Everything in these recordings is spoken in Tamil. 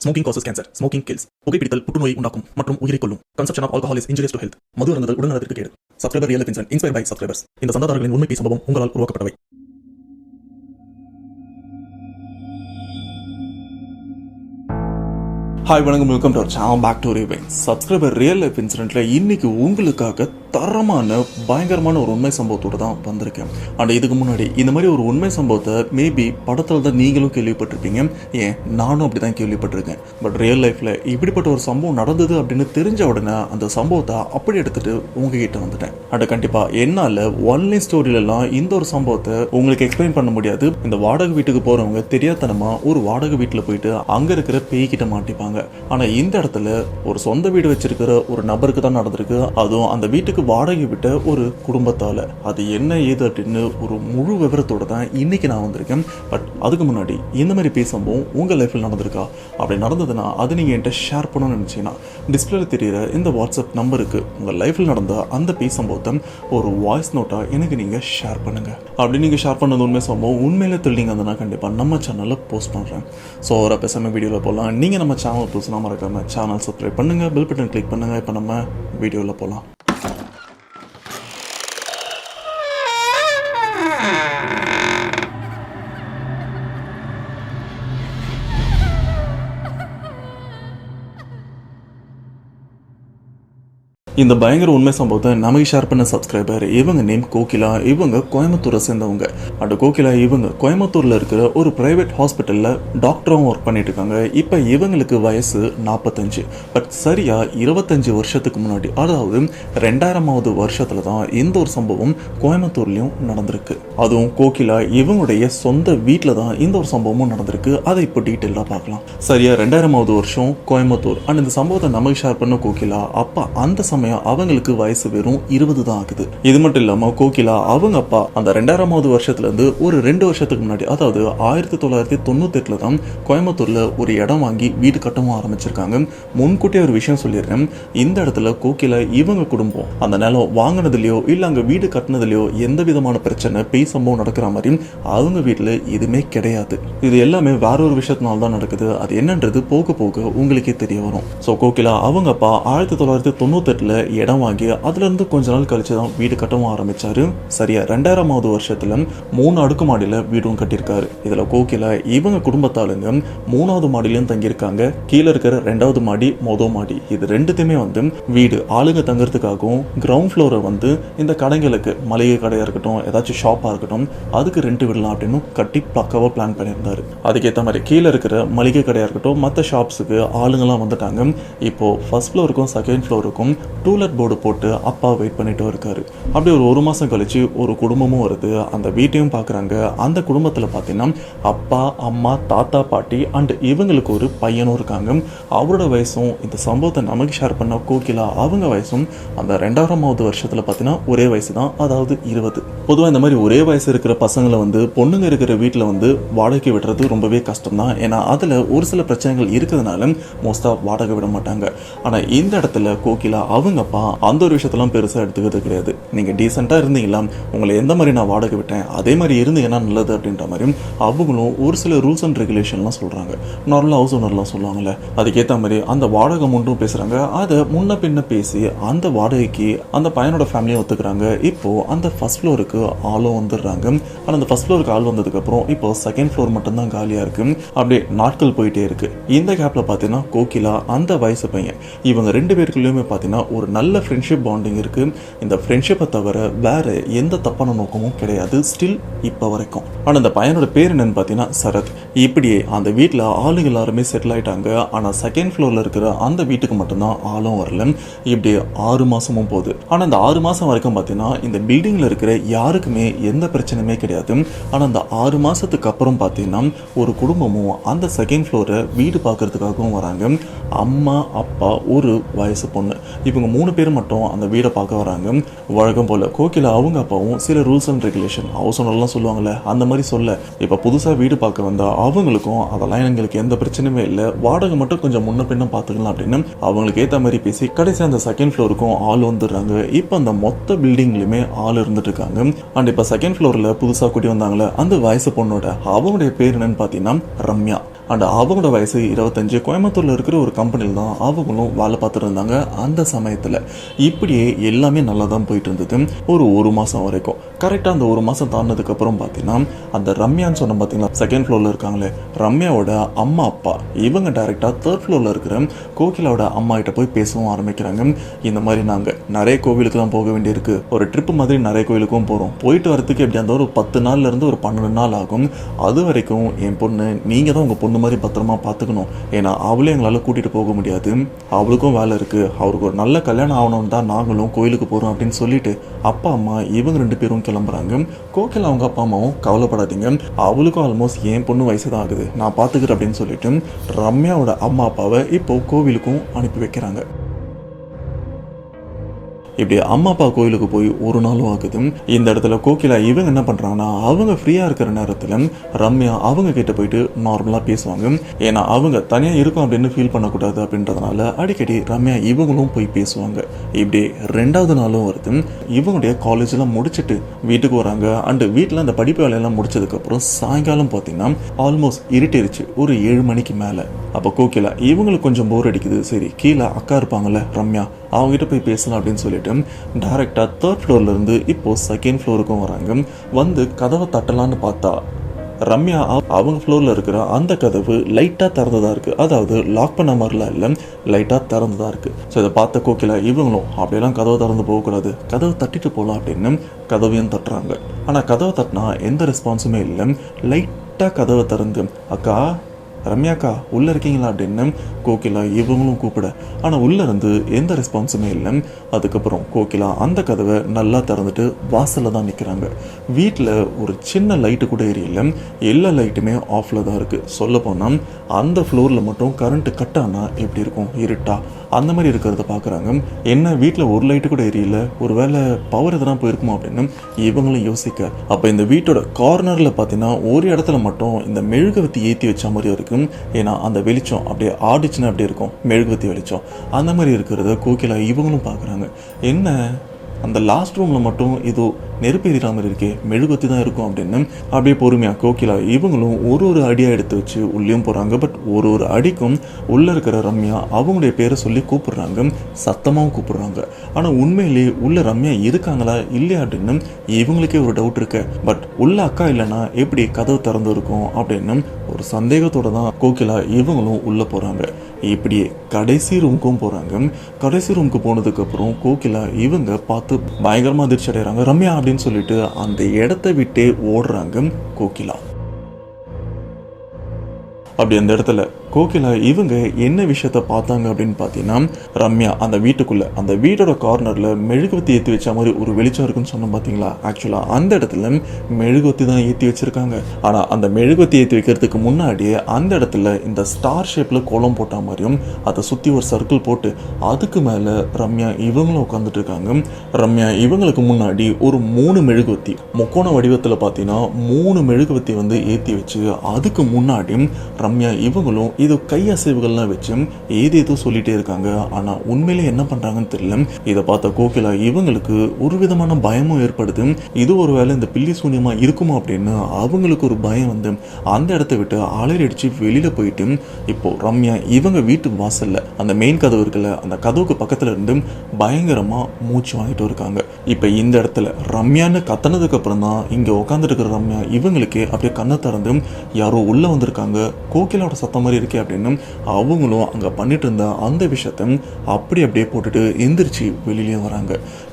Smoking causes cancer. Smoking kills. புகைப்பிடித்தல் புற்றுநோயை உண்டாக்கும் மற்றும் உயிரை கொல்லும். Consumption of alcohol is injurious to health. மது அருந்துதல் உடல்நலத்திற்கு கேடு. Subscriber real life incident inspired by subscribers. இந்த சந்தாதாரர்களின் உண்மை சம்பவம் உங்களால் உருவாக்கப்பட்டவை. ஹாய் வணக்கம், welcome to our channel back to rewind. Subscriber real life இன்சிடென்ட்ல இன்னைக்கு உங்களுக்காக தரமான பயங்கரமான ஒரு உண்மை சம்பவத்தோடு தான் வந்திருக்கேன். ஆனால் இதுக்கு முன்னாடி இந்த மாதிரி ஒரு உண்மை சம்பவத்தை மேபி படத்தில் தான் நீங்களும் கேள்விப்பட்டிருப்பீங்க, ஏன் நானும் அப்படி தான் கேள்விப்பட்டிருக்கேன். பட் ரியல் லைஃப்பில் இப்படிப்பட்ட ஒரு சம்பவம் நடந்தது அப்படின்னு தெரிஞ்ச உடனே அந்த சம்பவத்தை அப்படி எடுத்துட்டு உங்ககிட்ட வந்துட்டேன். அண்ட் கண்டிப்பாக என்னால் ஒன்லைன் ஸ்டோரியிலலாம் இந்த ஒரு சம்பவத்தை உங்களுக்கு எக்ஸ்பிளைன் பண்ண முடியாது. இந்த வாடகை வீட்டுக்கு போகிறவங்க தெரியாதனமாக ஒரு வாடகை வீட்டில் போயிட்டு அங்கே இருக்கிற பேய்கிட்ட மாட்டிப்பாங்க. ஆனால் இந்த இடத்துல ஒரு சொந்த வீடு வச்சிருக்கிற ஒரு நபருக்கு தான் நடந்திருக்கு. அதுவும் அந்த வீட்டுக்கு வாடகை விட்ட ஒரு குடும்பத்தால. அது என்ன ஏது அப்படின்னு ஒரு முழு விவரத்தோட தான் இன்னைக்கு நான் வந்திருக்கேன். பட் அதுக்கு முன்னாடி இந்த மாதிரி பேய் சம்பவம் உங்க லைஃப்ல நடந்திருக்கா? அப்படி நடந்ததுன்னா அது நீங்க என்கிட்ட ஷேர் பண்ணணும்னு நினைச்சீங்கன்னா டிஸ்பிளேல தெரியுற இந்த வாட்ஸ்அப் நம்பருக்கு உங்க லைஃப்ல நடந்த அந்த பேய் சம்பவத்தை ஒரு வாய்ஸ் நோட்டா எனக்கு நீங்க ஷேர் பண்ணுங்க. அப்படி நீங்க ஷேர் பண்ணது உண்மை சம்பவம் உண்மையில தெரியுங்க அதை நான் கண்டிப்பா நம்ம சேனல்ல போஸ்ட் பண்றேன். ஸோ ஒரு பேசாம வீடியோல போகலாம். நீங்க நம்ம சேனல் புதுசுனா மறக்காம சேனல் சப்ஸ்கிரைப் பண்ணுங்க, பெல் பட்டன் கிளிக் பண்ணுங்க. இப்போ நம்ம வீடியோல போகலாம். இந்த பயங்கர உண்மை சம்பவத்தை நமக்கு ஷேர் பண்ண சப்ஸ்கிரைபர் இவங்க நேம் கோகிலா. இவங்க கோயம்புத்தூரை சேர்ந்தவங்க. அந்த கோகிலா இவங்க கோயம்புத்தூர்ல இருக்கிற ஒரு பிரைவேட் ஹாஸ்பிட்டல்ல டாக்டரும் ஒர்க் பண்ணிட்டு இருக்காங்க. இப்ப இவங்களுக்கு வயசு 45. பட் சரியா 25 வருஷத்துக்கு முன்னாடி, அதாவது 2000வது வருஷத்துல தான் இந்த ஒரு சம்பவம் கோயம்புத்தூர்லயும் நடந்திருக்கு. அதுவும் கோகிலா இவங்களுடைய சொந்த வீட்டில தான் இந்த ஒரு சம்பவமும் நடந்திருக்கு. அதை இப்போ டீட்டெயிலா பார்க்கலாம். சரியா 2000வது வருஷம் கோயம்புத்தூர். அண்ட் இந்த சம்பவத்தை நமக்கு ஷேர் பண்ண கோகிலா அப்பா அந்த சமயம் அவங்களுக்கு வயசு வெறும் 20 தான் ஆகுது. இது மட்டும் இல்லாம கோகிலா அவங்க அப்பா அந்த 2000வது வருஷத்துல இருந்து ஒரு 2 வருஷத்துக்கு முன்னாடி, அதாவது 1998 தான் கோயம்புத்தூர்ல ஒரு இடம் வாங்கி வீடு கட்டவும் ஆரம்பிச்சிருக்காங்க. முன்கூட்டியே ஒரு விஷயம் சொல்லிடுறேன், இந்த இடத்துல கோகிலா இவங்க குடும்பம் அந்த நிலம் வாங்கினதுலயோ இல்ல அங்க வீடு கட்டினதுலயோ எந்த விதமான பிரச்சனை பேய் சம்பவம் நடக்கிற மாதிரி அவங்க வீட்டுல எதுவுமே கிடையாது. இது எல்லாமே வேற ஒரு விஷயத்தினால தான் நடக்குது. அது என்னன்றது போக போக உங்களுக்கே தெரிய வரும். சோ கோகிலா அவங்க அப்பா 1998 இடம் வாங்கி அதுல இருந்து கொஞ்ச நாள் கழிச்சு தான் வீடு கட்டவும் ஆரம்பிச்சாரு. சரியா 2000வது வருஷத்துல 3 அடுக்குமாடியில வீடும் கட்டியிருக்காரு. இதுல கோகிலா இவங்க குடும்பத்தாளுங்க 3வது மாடியிலும் தங்கியிருக்காங்க. கீழே இருக்கிற 2வது மாடி, மொதல் மாடி, இது ரெண்டுத்தையுமே வந்து வீடு ஆளுங்க தங்குறதுக்காகவும் கிரவுண்ட் ஃப்ளோரை வந்து இந்த கடைகளுக்கு மளிகை கடையா இருக்கட்டும் ஏதாச்சும் ஷாப்பா இருக்கட்டும் அதுக்கு ரெண்ட் விடலாம் அப்படின்னு கட்டி பக்காவா பிளான் பண்ணியிருந்தாரு. அதுக்கேற்ற மாதிரி கீழே இருக்கிற மளிகை கடையா இருக்கட்டும் மற்ற ஷாப்ஸுக்கு ஆளுங்கெல்லாம் வந்துட்டாங்க. இப்போ ஃபர்ஸ்ட் ஃப்ளோருக்கும் செகண்ட் ஃப்ளோருக்கும் டூலெட் போர்டு போட்டு அப்பா வெயிட் பண்ணிட்டு இருக்காரு. அப்படி ஒரு மாசம் கழிச்சு ஒரு குடும்பமும் வருது. அந்த வீட்டையும் பாக்குறாங்க. அந்த குடும்பத்துல பாத்தீங்கன்னா அப்பா, அம்மா, தாத்தா, பாட்டி அண்ட் இவங்களுக்கு ஒரு பையனும் இருக்காங்க. அவரோட வயசும் இந்த சம்பவத்தை நமக்கு ஷேர் பண்ண கோகிலா அவங்க வயசும் அந்த 2000வது வருஷத்துல பாத்தீங்கன்னா ஒரே வயசு தான், அதாவது 20. பொதுவாக இந்த மாதிரி ஒரே வயசு இருக்கிற பசங்களை வந்து பொண்ணுங்க இருக்கிற வீட்டில் வந்து வாடகைக்கு விடுறது ரொம்பவே கஷ்டம் தான். ஏன்னா அதில் ஒரு சில பிரச்சனைகள் இருக்கிறதுனால மோஸ்டா வாடகை விட மாட்டாங்க. ஆனால் இந்த இடத்துல கோகிலா அவங்க அப்பா அந்த ஒரு விஷயத்தெல்லாம் பெருசாக எடுத்துக்கிறது கிடையாது. நீங்கள் டீசெண்டாக இருந்தீங்களா, உங்களை எந்த மாதிரி நான் வாடகை விட்டேன் அதே மாதிரி இருந்தீங்கன்னா நல்லது அப்படின்ற மாதிரி அவங்களும் ஒரு சில ரூல்ஸ் அண்ட் ரெகுலேஷன்லாம் சொல்கிறாங்க. நார்மலாக ஹவுஸ் ஓனர்லாம் சொல்லுவாங்கல்ல, அதுக்கேற்ற மாதிரி அந்த வாடகை மட்டும் பேசுகிறாங்க. அதை முன்ன பின்ன பேசி அந்த வாடகைக்கு அந்த பையனோட ஃபேமிலியும் ஒத்துக்கிறாங்க. இப்போ அந்த ஃபர்ஸ்ட் ஃப்ளோருக்கு ஆளும் வந்துடுறாங்க. ஆனால் அந்த ஃபர்ஸ்ட் ஃப்ளோருக்கு ஆள் வந்ததுக்கப்புறம் இப்போ செகண்ட் ஃப்ளோர் மட்டும்தான் காலியாக இருக்கு. அப்படியே நாட்கள் போயிட்டே இருக்கு. இந்த கேப்ல பார்த்தீங்கன்னா கோகிலா அந்த வயசு பையன் இவங்க 2 பேருக்குள்ளேயுமே பார்த்தீங்கன்னா ஒரு நல்ல ஃப்ரெண்ட்ஷிப் பாண்டிங் இருக்கு. இந்த ஃப்ரெண்ட்ஷிப்பை தவிர வேற எந்த தப்பான நோக்கமும் கிடையாது ஸ்டில் இப்போ வரைக்கும். ஆனால் அந்த பையனோட பேர் என்னன்னு பார்த்தீங்கன்னா சரத். இப்படியே அந்த வீட்டில் ஆளுங்க எல்லாருமே செட்டில் ஆயிட்டாங்க. ஆனால் செகண்ட் ஃப்ளோர்ல இருக்கிற அந்த வீட்டுக்கு மட்டும்தான் ஆளும் வரல. இப்படி 6 மாசமும் போகுது. ஆனால் அந்த 6 மாசம் வரைக்கும் பார்த்தீங்கன்னா இந்த பில்டிங்ல இருக்கிற யாருக்குமே எந்த பிரச்சனையுமே கிடையாது. ஆனால் அந்த 6 மாசத்துக்கு அப்புறம் பார்த்தீங்கன்னா ஒரு குடும்பமும் அந்த செகண்ட் ஃப்ளோரை வீடு பார்க்கறதுக்காகவும் வராங்க. அம்மா, அப்பா, ஒரு வயசு பொண்ணு, இவங்க 3 பேர் மட்டும் அந்த வீடை பார்க்க வராங்க. வழக்கம் போல கோகிலா அவங்க அப்பாவும் சில ரூல்ஸ் அண்ட் ரெகுலேஷன் ஹவுஸ் ஓனர்லாம் சொல்லுவாங்கல்ல அந்த மாதிரி சொல்ல இப்போ புதுசாக வீடு பார்க்க வந்தா அவங்களுக்கும் அதெல்லாம் எங்களுக்கு எந்த பிரச்சனையுமே இல்லை, வாடகை மட்டும் கொஞ்சம் முன்ன பின்ன பார்த்துக்கலாம் அப்படின்னு அவங்களுக்கு ஏற்ற மாதிரி பேசி கடைசி அந்த செகண்ட் ஃப்ளோருக்கும் ஆள் வந்துடுறாங்க. இப்போ அந்த மொத்த பில்டிங்லையுமே ஆள் இருந்துட்டு இருக்காங்க. அண்ட் இப்போ செகண்ட் ஃப்ளோரில் புதுசாக கூட்டி வந்தாங்களே அந்த வயசு பொண்ணோட அவங்களுடைய பேர் என்னன்னு பார்த்தீங்கன்னா ரம்யா. அண்ட் அவங்களோட வயசு 25. கோயம்புத்தூர்ல இருக்கிற ஒரு கம்பெனியில் தான் அவங்களும் வேலை பார்த்துட்டு இருந்தாங்க. அந்த சமயத்தில் இப்படியே எல்லாமே நல்லா தான் போயிட்டு இருந்தது ஒரு மாதம் வரைக்கும். கரெக்டாக அந்த ஒரு மாதம் தாண்டினதுக்கு அப்புறம் பார்த்தீங்கன்னா அந்த ரம்யான்னு சொன்ன பார்த்தீங்கன்னா செகண்ட் ஃப்ளோரில் இருக்காங்களே ரம்யாவோட அம்மா அப்பா இவங்க டைரெக்டாக தேர்ட் ஃப்ளோரில் இருக்கிற கோகிலாவோட அம்மா கிட்ட போய் பேசவும் ஆரம்பிக்கிறாங்க. இந்த மாதிரி நாங்கள் நிறைய கோவிலுக்கு தான் போக வேண்டியிருக்கு, ஒரு ட்ரிப்பு மாதிரி நிறைய கோவிலுக்கும் போகிறோம், போயிட்டு வரதுக்கு எப்படி அந்த ஒரு 10 நாள்லேருந்து ஒரு 12 நாள் ஆகும். அது வரைக்கும் என் பொண்ணு நீங்கள் தான் உங்கள் பொண்ணு மாதிரி பத்திரமா பார்த்துக்கணும். ஏன்னா அவளே எங்களால் கூட்டிகிட்டு போக முடியாது, அவளுக்கும் வேலை இருக்குது, அவருக்கு ஒரு நல்ல கல்யாணம் ஆகணும்னு தான் நாங்களும் கோயிலுக்கு போகிறோம் அப்படின்னு சொல்லிட்டு அப்பா அம்மா இவங்க 2 பேரும் கிளம்புறாங்க. கோகிலா அவங்க அப்பா அம்மாவும் கவலைப்படாதீங்க, அவளுக்கும் ஆல்மோஸ்ட் என் பொண்ணு வயசு தான் ஆகுது, நான் பார்த்துக்கிறேன் அப்படின்னு சொல்லிட்டு ரம்யாவோட அம்மா அப்பாவை இப்போ கோவிலுக்கும் அனுப்பி வைக்கிறாங்க. இப்படி அம்மா அப்பா கோயிலுக்கு போய் ஒரு நாளும் ஆகுது. இந்த இடத்துல கோகிலா இவங்க என்ன பண்றாங்கன்னா அவங்க ஃப்ரீயா இருக்கிற நேரத்தில் ரம்யா அவங்க கிட்ட போயிட்டு நார்மலா பேசுவாங்க. ஏன்னா அவங்க தனியா இருக்கும் அப்படின்னு ஃபீல் பண்ணக்கூடாது அப்படின்றதுனால அடிக்கடி ரம்யா இவங்களும் போய் பேசுவாங்க. இப்படி 2வது நாளும் வருது. இவங்களுடைய காலேஜ்லாம் முடிச்சுட்டு வீட்டுக்கு வராங்க. அண்ட் வீட்டில் அந்த படிப்பு வேலையெல்லாம் முடிச்சதுக்கு அப்புறம் சாயங்காலம் பார்த்தீங்கன்னா ஆல்மோஸ்ட் இருட்டிருச்சு, ஒரு 7 மணிக்கு மேலே. அப்போ கோகிலா இவங்களுக்கு கொஞ்சம் போர் அடிக்குது, சரி கீழே அக்கா இருப்பாங்கல்ல ரம்யா அவங்ககிட்ட போய் பேசலாம் அப்படின்னு சொல்லிட்டு டைரக்டா தேர்ட் ஃப்ளோர்ல இருந்து இப்போ செகண்ட் ஃப்ளோருக்கும் வராங்க. வந்து கதவை தட்டலான்னு பார்த்தா ரம்யா அவங்க ஃப்ளோரில் இருக்கிற அந்த கதவு லைட்டாக திறந்ததாக இருக்குது. அதாவது லாக் பண்ண மாதிரிலாம் இல்லை, லைட்டாக திறந்ததாக இருக்குது. ஸோ இதை பார்த்த கோகிலா இவங்களும் அப்படியெல்லாம் கதவை திறந்து போகக்கூடாது, கதவை தட்டிட்டு போகலாம் அப்படின்னு கதவையும் தட்டுறாங்க. ஆனால் கதவை தட்டினா எந்த ரெஸ்பான்ஸுமே இல்லை. லைட்டாக கதவை திறந்து அக்கா ரம்யாக்கா உள்ளே இருக்கீங்களா அப்படின்னு கோகிலா இவங்களும் கூப்பிட, ஆனால் உள்ளே இருந்து எந்த ரெஸ்பான்ஸுமே இல்லை. அதுக்கப்புறம் கோகிலா அந்த கதவை நல்லா திறந்துட்டு வாசலில் தான் நிற்கிறாங்க. வீட்டில் ஒரு சின்ன லைட்டு கூட எரியல, எல்லா லைட்டுமே ஆஃபில் தான் இருக்குது. சொல்லப்போனால் அந்த ஃப்ளோரில் மட்டும் கரண்ட்டு கட் ஆனால் எப்படி இருக்கும், இருட்டா அந்த மாதிரி இருக்கிறத பார்க்குறாங்க. என்ன வீட்டில் ஒரு லைட்டு கூட எரியல, ஒரு வேளை பவர் எதனா போயிருக்குமா அப்படின்னு இவங்களும் யோசிக்க, அப்போ இந்த வீட்டோட கார்னரில் பார்த்தீங்கன்னா ஒரு இடத்துல மட்டும் இந்த மெழுகுவத்தி ஏற்றி வச்ச மாதிரி இருக்கும். ஏன்னா அந்த வெளிச்சம் அப்படியே ஆடிச்சுன்னா அப்படி இருக்கும் மெழுகுவத்தி வெளிச்சம், அந்த மாதிரி இருக்கிறத கோகிலா இவங்களும் பார்க்குறாங்க. என்ன அந்த லாஸ்ட் ரூமில் மட்டும் இது நெருப்பு எரிகிற மாதிரி இருக்கே, மெழுகுவத்தி தான் இருக்கும் அப்படின்னு அப்படியே பொறுமையாக கோகிலா இவங்களும் ஒரு அடியாக எடுத்து வச்சு உள்ளேயும் போகிறாங்க. பட் ஒரு அடிக்கும் உள்ளே இருக்கிற ரம்யா அவங்களுடைய பேரை சொல்லி கூப்பிடுறாங்க, சத்தமாகவும் கூப்பிடுறாங்க. ஆனால் உண்மையிலேயே உள்ள ரம்யா இருக்காங்களா இல்லையா அப்படின்னு இவங்களுக்கே ஒரு டவுட் இருக்கு. பட் உள்ள அக்கா இல்லைன்னா எப்படி கதவு திறந்து இருக்கும் அப்படின்னு ஒரு சந்தேகத்தோட தான் கோகிலா இவங்களும் உள்ளே போகிறாங்க. இப்படியே கடைசி ரூமுக்கும் போகிறாங்க. கடைசி ரூமுக்கு போனதுக்கப்புறம் கோகிலா இவங்க பார்த்து பயங்கரமாக அதிர்ச்சி அடைகிறாங்க. ரம்யா அப்படின்னு சொல்லிட்டு அந்த இடத்த விட்டே ஓடுறாங்க கோகிலா. அப்படி அந்த இடத்துல கோகிலா இவங்க என்ன விஷயத்த பார்த்தாங்க அப்படின்னு பார்த்தீங்கன்னா ரம்யா அந்த வீட்டுக்குள்ளே அந்த வீட்டோட கார்னரில் மெழுகுவத்தி ஏற்றி வச்ச மாதிரி ஒரு வெளிச்சம் இருக்குன்னு சொன்னோம் பார்த்தீங்களா. ஆக்சுவலாக அந்த இடத்துல மெழுகுவத்தி தான் ஏற்றி வச்சுருக்காங்க. ஆனால் அந்த மெழுகுவத்தி ஏற்றி வைக்கிறதுக்கு முன்னாடியே அந்த இடத்துல இந்த ஸ்டார் ஷேப்பில் கோலம் போட்ட மாதிரியும் அதை சுற்றி ஒரு சர்க்கிள் போட்டு அதுக்கு மேலே ரம்யா இவங்களும் உட்காந்துட்டு இருக்காங்க. ரம்யா இவங்களுக்கு முன்னாடி ஒரு 3 மெழுகுவத்தி முக்கோண வடிவத்தில் பார்த்தீங்கன்னா 3 மெழுகுவத்தி வந்து ஏற்றி வச்சு அதுக்கு முன்னாடி ரம்யா இவங்களும் இது கையசைவுகள்லாம் வச்சு ஏதேதோ சொல்லிட்டே இருக்காங்க. ஆனால் உண்மையிலே என்ன பண்ணுறாங்கன்னு தெரியல. இதை பார்த்த கோகிலா இவங்களுக்கு ஒரு விதமான பயமும் ஏற்படுது. இது ஒரு வேளை இந்த பில்லி சூன்யமாக இருக்குமா அப்படின்னு அவங்களுக்கு ஒரு பயம் வந்து அந்த இடத்த விட்டு அலறி அடித்து வெளியில் போயிட்டு இப்போ ரம்யா இவங்க வீட்டு வாசலில் அந்த மெயின் கதவு இருக்குல்ல அந்த கதவுக்கு பக்கத்தில் இருந்து பயங்கரமாக மூச்சு வாங்கிட்டு இருக்காங்க. இப்போ இந்த இடத்துல ரம்யான்னு கத்தனதுக்கு அப்புறம் தான் இங்கே உட்காந்துட்டு இருக்கிற ரம்யா இவங்களுக்கு அப்படியே கண்ணை திறந்து யாரோ உள்ளே வந்திருக்காங்க, கோகிலாவோட சத்தம் மாதிரி இருக்கே அப்படின்னு அவங்களும் அங்கே பண்ணிட்டு இருந்த அந்த விஷயத்த அப்படியே போட்டுட்டு எந்திரிச்சு வெளியிலேயும் வராங்க.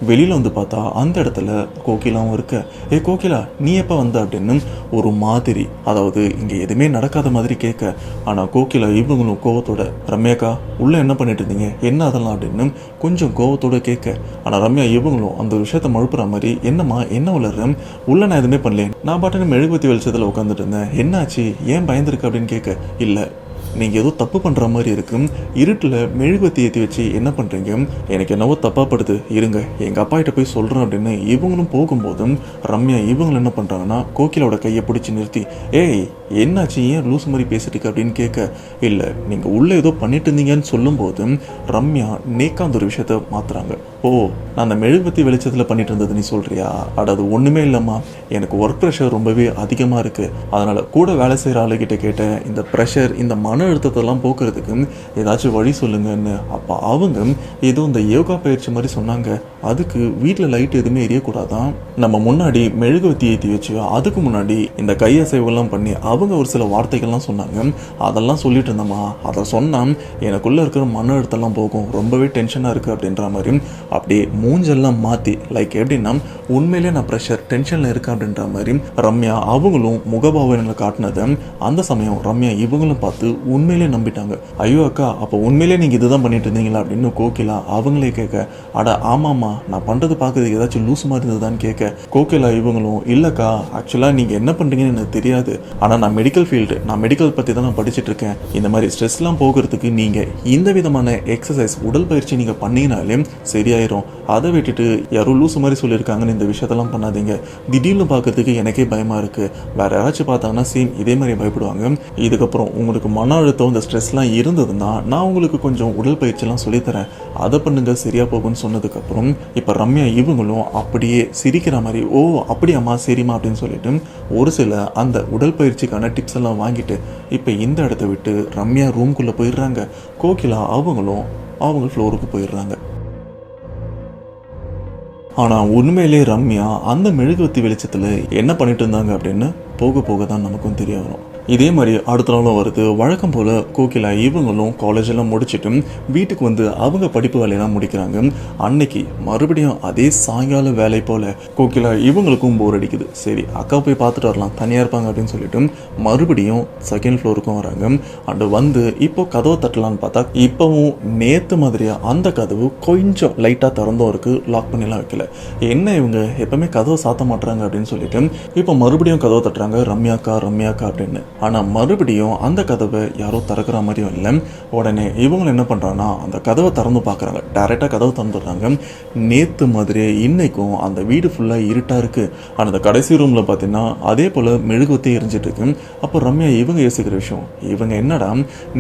வெளியில் வந்து பார்த்தா அந்த இடத்துல கோகிலாவும் இருக்க, ஏ கோகிலா நீ எப்போ வந்த அப்படின்னு ஒரு மாதிரி, அதாவது இங்கே எதுவுமே நடக்காத மாதிரி கேட்க. ஆனால் கோகிலா இவங்களும் கோவத்தோட ரம்யாக்கா உள்ளே என்ன பண்ணிட்டு இருந்தீங்க என்ன அதெல்லாம் அப்படின்னு கொஞ்சம் கோவத்தோட கேட்க. ஆனால் ரம்யா இவங்களும் அந்த விஷயத்த மழுப்புற மாதிரி, என்னம்மா என்ன உளர்றேன், உள்ள நான் எதுவுமே பண்ணல, நான் பாட்டுன்னு மெழுகுவத்தி வெளிச்சத்தில் உட்காந்துட்டு இருந்தேன், என்னாச்சு ஏன் பயந்துருக்கு அப்படின்னு கேட்க. இல்லை நீங்கள் ஏதோ தப்பு பண்ணுற மாதிரி இருக்கு, இருட்டில் மெழுகுவத்தி ஏற்றி வச்சு என்ன பண்ணுறீங்க, எனக்கு என்னவோ தப்பாப்படுது, இருங்க எங்கள் அப்பா கிட்ட போய் சொல்கிறேன் அப்படின்னு இவங்களும் போகும்போதும் ரம்யா இவங்களும் என்ன பண்ணுறாங்கன்னா கோகிலாவோட கையை பிடிச்சி நிறுத்தி, ஏய் என்னாச்சு ஏன் லூஸ் மாதிரி பேசிட்டு அப்படின்னு கேட்க. இல்லை நீங்கள் உள்ளே ஏதோ பண்ணிட்டு இருந்தீங்கன்னு சொல்லும்போது ரம்யா நேக்காந்த ஒரு விஷயத்த மாற்றுறாங்க. ஓ, நான் அந்த மெழுகுவத்தி வெளிச்சத்தில் பண்ணிட்டு இருந்தது நீ சொல்றியா? அது ஒன்றுமே இல்லைம்மா, எனக்கு ஒர்க் ப்ரெஷர் ரொம்பவே அதிகமாக இருக்குது. அதனால் கூட வேலை செய்கிற ஆளுகிட்ட கேட்டேன், இந்த ப்ரெஷர் இந்த மன அழுத்தத்தெல்லாம் போக்குறதுக்கு ஏதாச்சும் வழி சொல்லுங்கன்னு. அப்போ அவங்க ஏதோ இந்த யோகா பயிற்சி மாதிரி சொன்னாங்க. அதுக்கு வீட்டில் லைட் எதுவுமே எரியக்கூடாதான், நம்ம முன்னாடி மெழுகுவத்தி ஏற்றி வச்சு அதுக்கு முன்னாடி இந்த கையசைவுகள்லாம் பண்ணி அவங்க ஒரு சில வார்த்தைகள்லாம் சொன்னாங்க. அதெல்லாம் சொல்லிட்டு இருந்தோம்மா. அதை சொன்னால் எனக்குள்ளே இருக்கிற மன அழுத்தம்லாம் போகும், ரொம்பவே டென்ஷனாக இருக்குது அப்படின்ற மாதிரி அப்படியே மூஞ்செல்லாம் மாற்றி லைக் எப்படின்னா உண்மையிலே நான் ப்ரெஷர் டென்ஷனில் இருக்கேன் அப்படின்ற மாதிரி ரம்யா அவங்களும் முகபாவனைகளை காட்டினதை அந்த சமயம் ரம்யா இவங்களும் பார்த்து உண்மையிலே நம்பிட்டாங்க. ஐயோ அக்கா, அப்போ உண்மையிலே நீங்கள் இதுதான் பண்ணிட்டு இருந்தீங்களா அப்படின்னு கோகிலா அவங்களே கேட்க, அட ஆமாம்மா, நான் பண்ணுறது பார்க்குறதுக்கு ஏதாச்சும் லூஸ் மாதிரி இருந்ததுதான்னு கேட்க, கோகிலா இவங்களும் இல்லைக்கா, ஆக்சுவலாக நீங்கள் என்ன பண்ணுறீங்கன்னு எனக்கு தெரியாது, ஆனால் நான் மெடிக்கல் ஃபீல்டு, நான் மெடிக்கல் பற்றி தான் நான் படிச்சுட்டு இருக்கேன். இந்த மாதிரி ஸ்ட்ரெஸ்லாம் போகிறதுக்கு நீங்கள் இந்த விதமான எக்ஸசைஸ் உடல் பயிற்சி நீங்கள் பண்ணீங்கனாலே சரியாயிரும். அதை விட்டுட்டு யாரோ லூஸ் மாதிரி சொல்லியிருக்காங்கன்னு இந்த விஷயத்தெல்லாம் பண்ணாதீங்க. திடீர்னு பார்க்கறதுக்கு எனக்கே பயமாக இருக்குது. வேறு யாராச்சும் பார்த்தாங்கன்னா சேம் இதே மாதிரி பயப்படுவாங்க. இதுக்கப்புறம் உங்களுக்கு மன அழுத்தம் இந்த ஸ்ட்ரெஸ்லாம் இருந்ததுன்னா நான் உங்களுக்கு கொஞ்சம் உடல் பயிற்சியெல்லாம் சொல்லித்தரேன், அதை பண்ணுங்க, சரியாக போகும்னு சொன்னதுக்கப்புறம் இப்போ ரம்யா இவங்களும் அப்படியே சிரிக்கிற மாதிரி, ஓ அப்படியாம்மா சரிம்மா அப்படின்னு சொல்லிட்டு ஒரு சில அந்த உடல் பயிற்சிக்கான டிப்ஸ் எல்லாம் வாங்கிட்டு இப்போ இந்த இடத்த விட்டு ரம்யா ரூம்குள்ளே போயிடுறாங்க. கோகிலா அவங்களும் அவங்க ஃப்ளோருக்கு போயிடுறாங்க. ஆனால் உண்மையிலே ரம்யா அந்த மெழுகுவத்தி வெளிச்சத்தில் என்ன பண்ணிட்டு இருந்தாங்க அப்படின்னு போக போக தான் நமக்கும் தெரிய வரும். இதே மாதிரி அடுத்த நாளும் வருது. வழக்கம் போல் கோகிலா இவங்களும் காலேஜெல்லாம் முடிச்சுட்டு வீட்டுக்கு வந்து அவங்க படிப்பு வேலையெல்லாம் முடிக்கிறாங்க. அன்னைக்கு மறுபடியும் அதே சாயங்கால வேலை போல் கோகிலா இவங்களுக்கும் போர் அடிக்குது. சரி அக்கா போய் பார்த்துட்டு வரலாம், தனியாக இருப்பாங்க அப்படின்னு சொல்லிட்டு மறுபடியும் செகண்ட் ஃப்ளோருக்கும் வராங்க. அண்டு வந்து இப்போ கதவை தட்டலான்னு பார்த்தா இப்போவும் நேற்று மாதிரியா அந்த கதவு கொஞ்சம் லைட்டாக திறந்தும் இருக்குது, லாக் பண்ணிலாம் வைக்கல. என்ன இவங்க எப்பவுமே கதவை சாத்த மாட்டுறாங்க அப்படின்னு சொல்லிட்டு இப்போ மறுபடியும் கதவை தட்டுறாங்க, ரம்யாக்கா ரம்யாக்கா அப்படின்னு. ஆனால் மறுபடியும் அந்த கதவை யாரோ திறக்கிற மாதிரியும் இல்லை. உடனே இவங்க என்ன பண்ணுறாங்கன்னா அந்த கதவை திறந்து பார்க்குறாங்க, டைரெக்டாக கதவை திறந்துடுறாங்க. நேற்று மாதிரியே இன்னைக்கும் அந்த வீடு ஃபுல்லாக இருட்டாக இருக்குது. ஆனால் அந்த கடைசி ரூமில் பார்த்தீங்கன்னா அதே போல் மெழுகுவத்தி எரிஞ்சிட்டு இருக்கு. அப்போ ரம்யா இவங்க யோசிக்கிற விஷயம், இவங்க என்னடா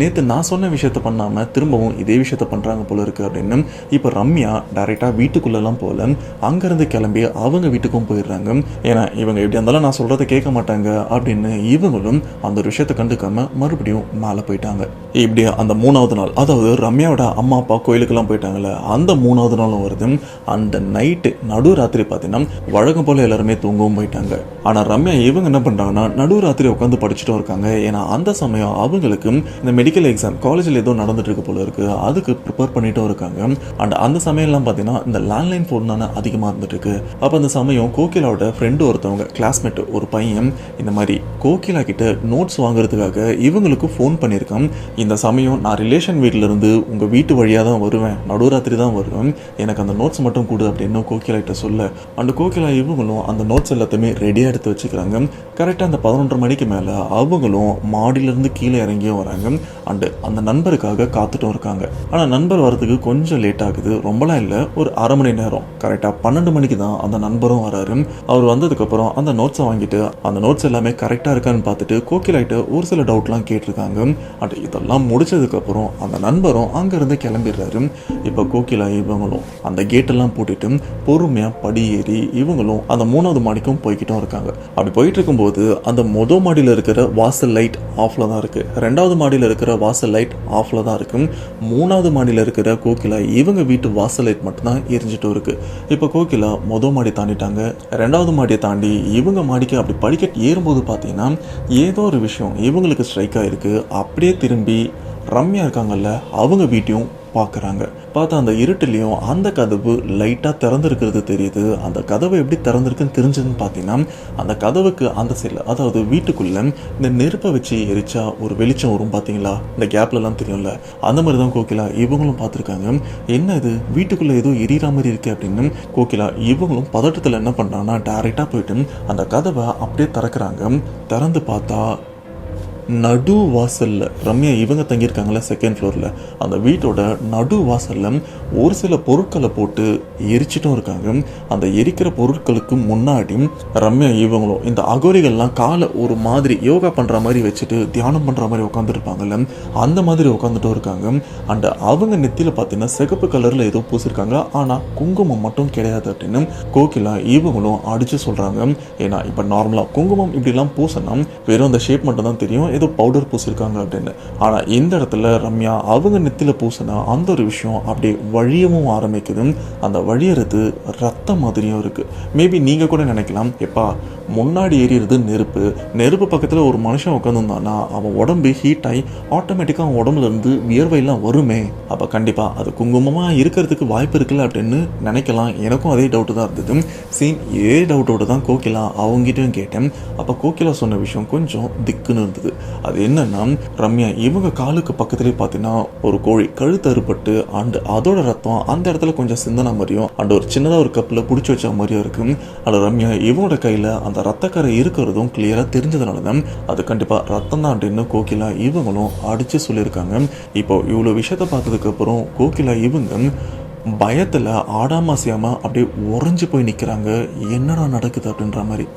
நேற்று நான் சொன்ன விஷயத்த பண்ணாமல் திரும்பவும் இதே விஷயத்த பண்ணுறாங்க போல இருக்குது அப்படின்னு. இப்போ ரம்யா டைரெக்டாக வீட்டுக்குள்ளெல்லாம் போல அங்கேருந்து கிளம்பி அவங்க வீட்டுக்கும் போயிடுறாங்க. ஏன்னா இவங்க எப்படி இருந்தாலும் நான் சொல்கிறத கேட்க மாட்டாங்க அப்படின்னு இவங்களும் அந்த ஒரு விஷயத்தை கண்டுக்காம மறுபடியும் மேலே போயிட்டாங்க. இப்படி அந்த 3வது நாள், அதாவது ரம்யாவோட அம்மா அப்பா கோயிலுக்கெல்லாம் போயிட்டாங்கல்ல, அந்த 3வது நாளும் வருது. அந்த நைட்டு நடுராத்திரி பார்த்தீங்கன்னா வழக்கம் போல எல்லாருமே தூங்கவும் போயிட்டாங்க. ஆனால் ரம்யா இவங்க என்ன பண்ணுறாங்கன்னா நடுராத்திரி உட்காந்து படிச்சுட்டும் இருக்காங்க. ஏன்னா அந்த சமயம் அவங்களுக்கு இந்த மெடிக்கல் எக்ஸாம் காலேஜில் ஏதோ நடந்துட்டு இருக்கு போல இருக்கு, அதுக்கு ப்ரிப்பேர் பண்ணிட்டும் இருக்காங்க. அண்ட் அந்த சமயம்லாம் பார்த்தீங்கன்னா இந்த லேண்ட்லைன் ஃபோன் தானே அதிகமாக இருந்துட்டு இருக்கு. அப்போ அந்த சமயம் கோகிலாவோட ஃப்ரெண்டு ஒருத்தவங்க கிளாஸ்மேட் ஒரு பையன் இந்த மாதிரி கோகிலா கிட்ட நோட்ஸ் வாங்குறதுக்காக இவங்களுக்கு ஃபோன் பண்ணியிருக்கான். இந்த சமயம் நான் ரிலேஷன் வீட்டிலேருந்து உங்கள் வீட்டு வழியாக தான் வருவேன், நடுராத்திரி தான் வருவேன், எனக்கு அந்த நோட்ஸ் மட்டும் கொடு அப்படின்னு கோகிலா கிட்ட சொல்ல, அந்த கோகிலா இவங்களும் அந்த நோட்ஸ் எல்லாத்தையுமே ரெடியாக எடுத்து வச்சுக்கிறாங்க. கரெக்டாக அந்த 11:30 மணிக்கு மேலே அவங்களும் மாடியிலேருந்து கீழே இறங்கியும் வராங்க. அண்டு அந்த நண்பருக்காக காத்துட்டும் இருக்காங்க. ஆனால் நண்பர் வரதுக்கு கொஞ்சம் லேட் ஆகுது, ரொம்பலாம் இல்லை, ஒரு அரை மணி நேரம். கரெக்டாக 12 மணிக்கு தான் அந்த நண்பரும் வராரு. அவர் வந்ததுக்கப்புறம் அந்த நோட்ஸை வாங்கிட்டு அந்த நோட்ஸ் எல்லாமே கரெக்டாக இருக்கான்னு பார்த்துட்டு கோகிலாகிட்ட ஒரு சில டவுட்லாம் கேட்டிருக்காங்க. அண்ட் இதெல்லாம் முடிச்சதுக்கப்புறம் அந்த நண்பரும் அங்கேருந்து கிளம்பிடுறாரு. இப்போ கோகிலா இவங்களும் அந்த கேட்டெல்லாம் போட்டுட்டு பொறுமையாக படி ஏறி இவங்களும் அந்த 3வது மாடிக்கும் போய்கிட்டும் இருக்காங்க. அப்படி போயிட்டு இருக்கும்போது அந்த மொதல் மாடியில் இருக்கிற வாசல் லைட் ஆஃபில் தான் இருக்குது, 2வது மாடியில் இருக்கிற வாசல் லைட் ஆஃபில் தான் இருக்குது, 3வது மாடியில் இருக்கிற கோகிலா இவங்க வீட்டு வாசல் லைட் மட்டும்தான் எரிஞ்சிட்டும் இருக்குது. இப்போ கோகிலா மொதல் மாடி தாண்டிட்டாங்க. 2வது மாடியை தாண்டி இவங்க மாடிக்கு அப்படி படிக்கட்டு ஏறும்போது பார்த்தீங்கன்னா ஏதோ ஒரு விஷயம் இவங்களுக்கு ஸ்ட்ரைக் ஆகிருக்கு. அப்படியே திரும்பி ரம்யா இருக்காங்கல்ல அவங்க வீட்டையும் பார்க்குறாங்க. பார்த்தா அந்த இருட்டுலேயும் அந்த கதவு லைட்டாக திறந்துருக்கிறது தெரியுது. அந்த கதவு எப்படி திறந்துருக்குன்னு தெரிஞ்சதுன்னு பார்த்தீங்கன்னா அந்த கதவுக்கு அந்த சைடில், அதாவது வீட்டுக்குள்ளே இந்த நெருப்பை வச்சு எரிச்சா ஒரு வெளிச்சம் வரும் பார்த்தீங்களா, இந்த கேப்லலாம் தெரியும்ல, அந்த மாதிரி தான் கோகிலா இவங்களும் பார்த்துருக்காங்க. என்ன இது வீட்டுக்குள்ளே ஏதோ எரியிற மாதிரி இருக்குது அப்படின்னு கோகிலா இவங்களும் பதட்டத்தில் என்ன பண்ணுறாங்கன்னா டைரெக்டாக போயிட்டு அந்த கதவை அப்படியே திறக்கிறாங்க. திறந்து பார்த்தா நடு வாசல்ல ரம்யா இவங்க தங்கியிருக்காங்களே செகண்ட் ஃப்ளோரில், அந்த வீட்டோட நடு வாசல்ல ஒரு சில பொருட்களை போட்டு எரிச்சிட்டும் இருக்காங்க. அந்த எரிக்கிற பொருட்களுக்கு முன்னாடி ரம்யா இவங்களும் இந்த அகோரிகள்லாம் காலை ஒரு மாதிரி யோகா பண்ணுற மாதிரி வச்சுட்டு தியானம் பண்ணுற மாதிரி உட்காந்துருப்பாங்கல்ல, அந்த மாதிரி உட்காந்துட்டும் இருக்காங்க. அண்ட் அவங்க நெத்தியில் பார்த்தீங்கன்னா சிகப்பு கலரில் ஏதோ பூசிருக்காங்க, ஆனால் குங்குமம் மட்டும் கிடையாது அப்படின்னு கோகிலா இவங்களும் அடித்து சொல்கிறாங்க. ஏன்னா இப்போ நார்மலாக குங்குமம் இப்படிலாம் பூசினா வெறும் அந்த ஷேப் மட்டும் தான் தெரியும், ஏதோ பவுடர் பூசிருக்காங்க அப்படின்னு. ஆனால் இந்த இடத்துல ரம்யா அவங்க நெத்தியில் பூசினா அந்த ஒரு விஷயம் அப்படியே வழியவும் ஆரம்பிக்குது. அந்த வழியறது ரத்தம் மாதிரியும் இருக்குது. மேபி நீங்கள் கூட நினைக்கலாம், எப்பா முன்னாடி எரியிறது நெருப்பு, நெருப்பு பக்கத்தில் ஒரு மனுஷன் உட்காந்துருந்தானா அவன் உடம்பு ஹீட் ஆகி ஆட்டோமேட்டிக்காக அவன் உடம்புல இருந்து வியர்வையெல்லாம் வருமே, அப்போ கண்டிப்பாக அது குங்குமமாக இருக்கிறதுக்கு வாய்ப்பு இருக்குல்ல அப்படின்னு நினைக்கலாம். எனக்கும் அதே டவுட்டு தான் இருந்தது. சேம் இதே டவுட்டோடு தான் கோகிலா அவங்ககிட்டையும் கேட்டேன். அப்போ கோகிலா சொன்ன விஷயம் கொஞ்சம் திக்குன்னு இருந்தது. அது என்னன்னா, ரம்யா இவங்க காலுக்கு பக்கத்துலேயே பார்த்தீங்கன்னா ஒரு கோழி கழுத்து அறுபட்டு அண்டு அதோட ரத்தம் அந்த இடத்துல கொஞ்சம் சிந்தன மாதிரியும் அண்ட் ஒரு சின்னதாக ஒரு கப்பில் பிடிச்சி வச்ச மாதிரியும் இருக்கு. அதில் ரம்யா இவங்களோட கையில் அந்த ரத்தக்கரை இருக்கிறதும் கிளியராக தெரிஞ்சதுனால தான் அது கண்டிப்பாக ரத்தம் தான் அப்படின்னு கோகிலா இவங்களும் அடித்து சொல்லியிருக்காங்க. இப்போ இவ்வளோ விஷயத்த பார்த்ததுக்கப்புறம் கோகிலா இவங்க பயத்தில் ஆடாமாசியாம அப்படியே உறைஞ்சி போய் நிற்கிறாங்க. என்னடா நடக்குது அப்படின்ற மாதிரி.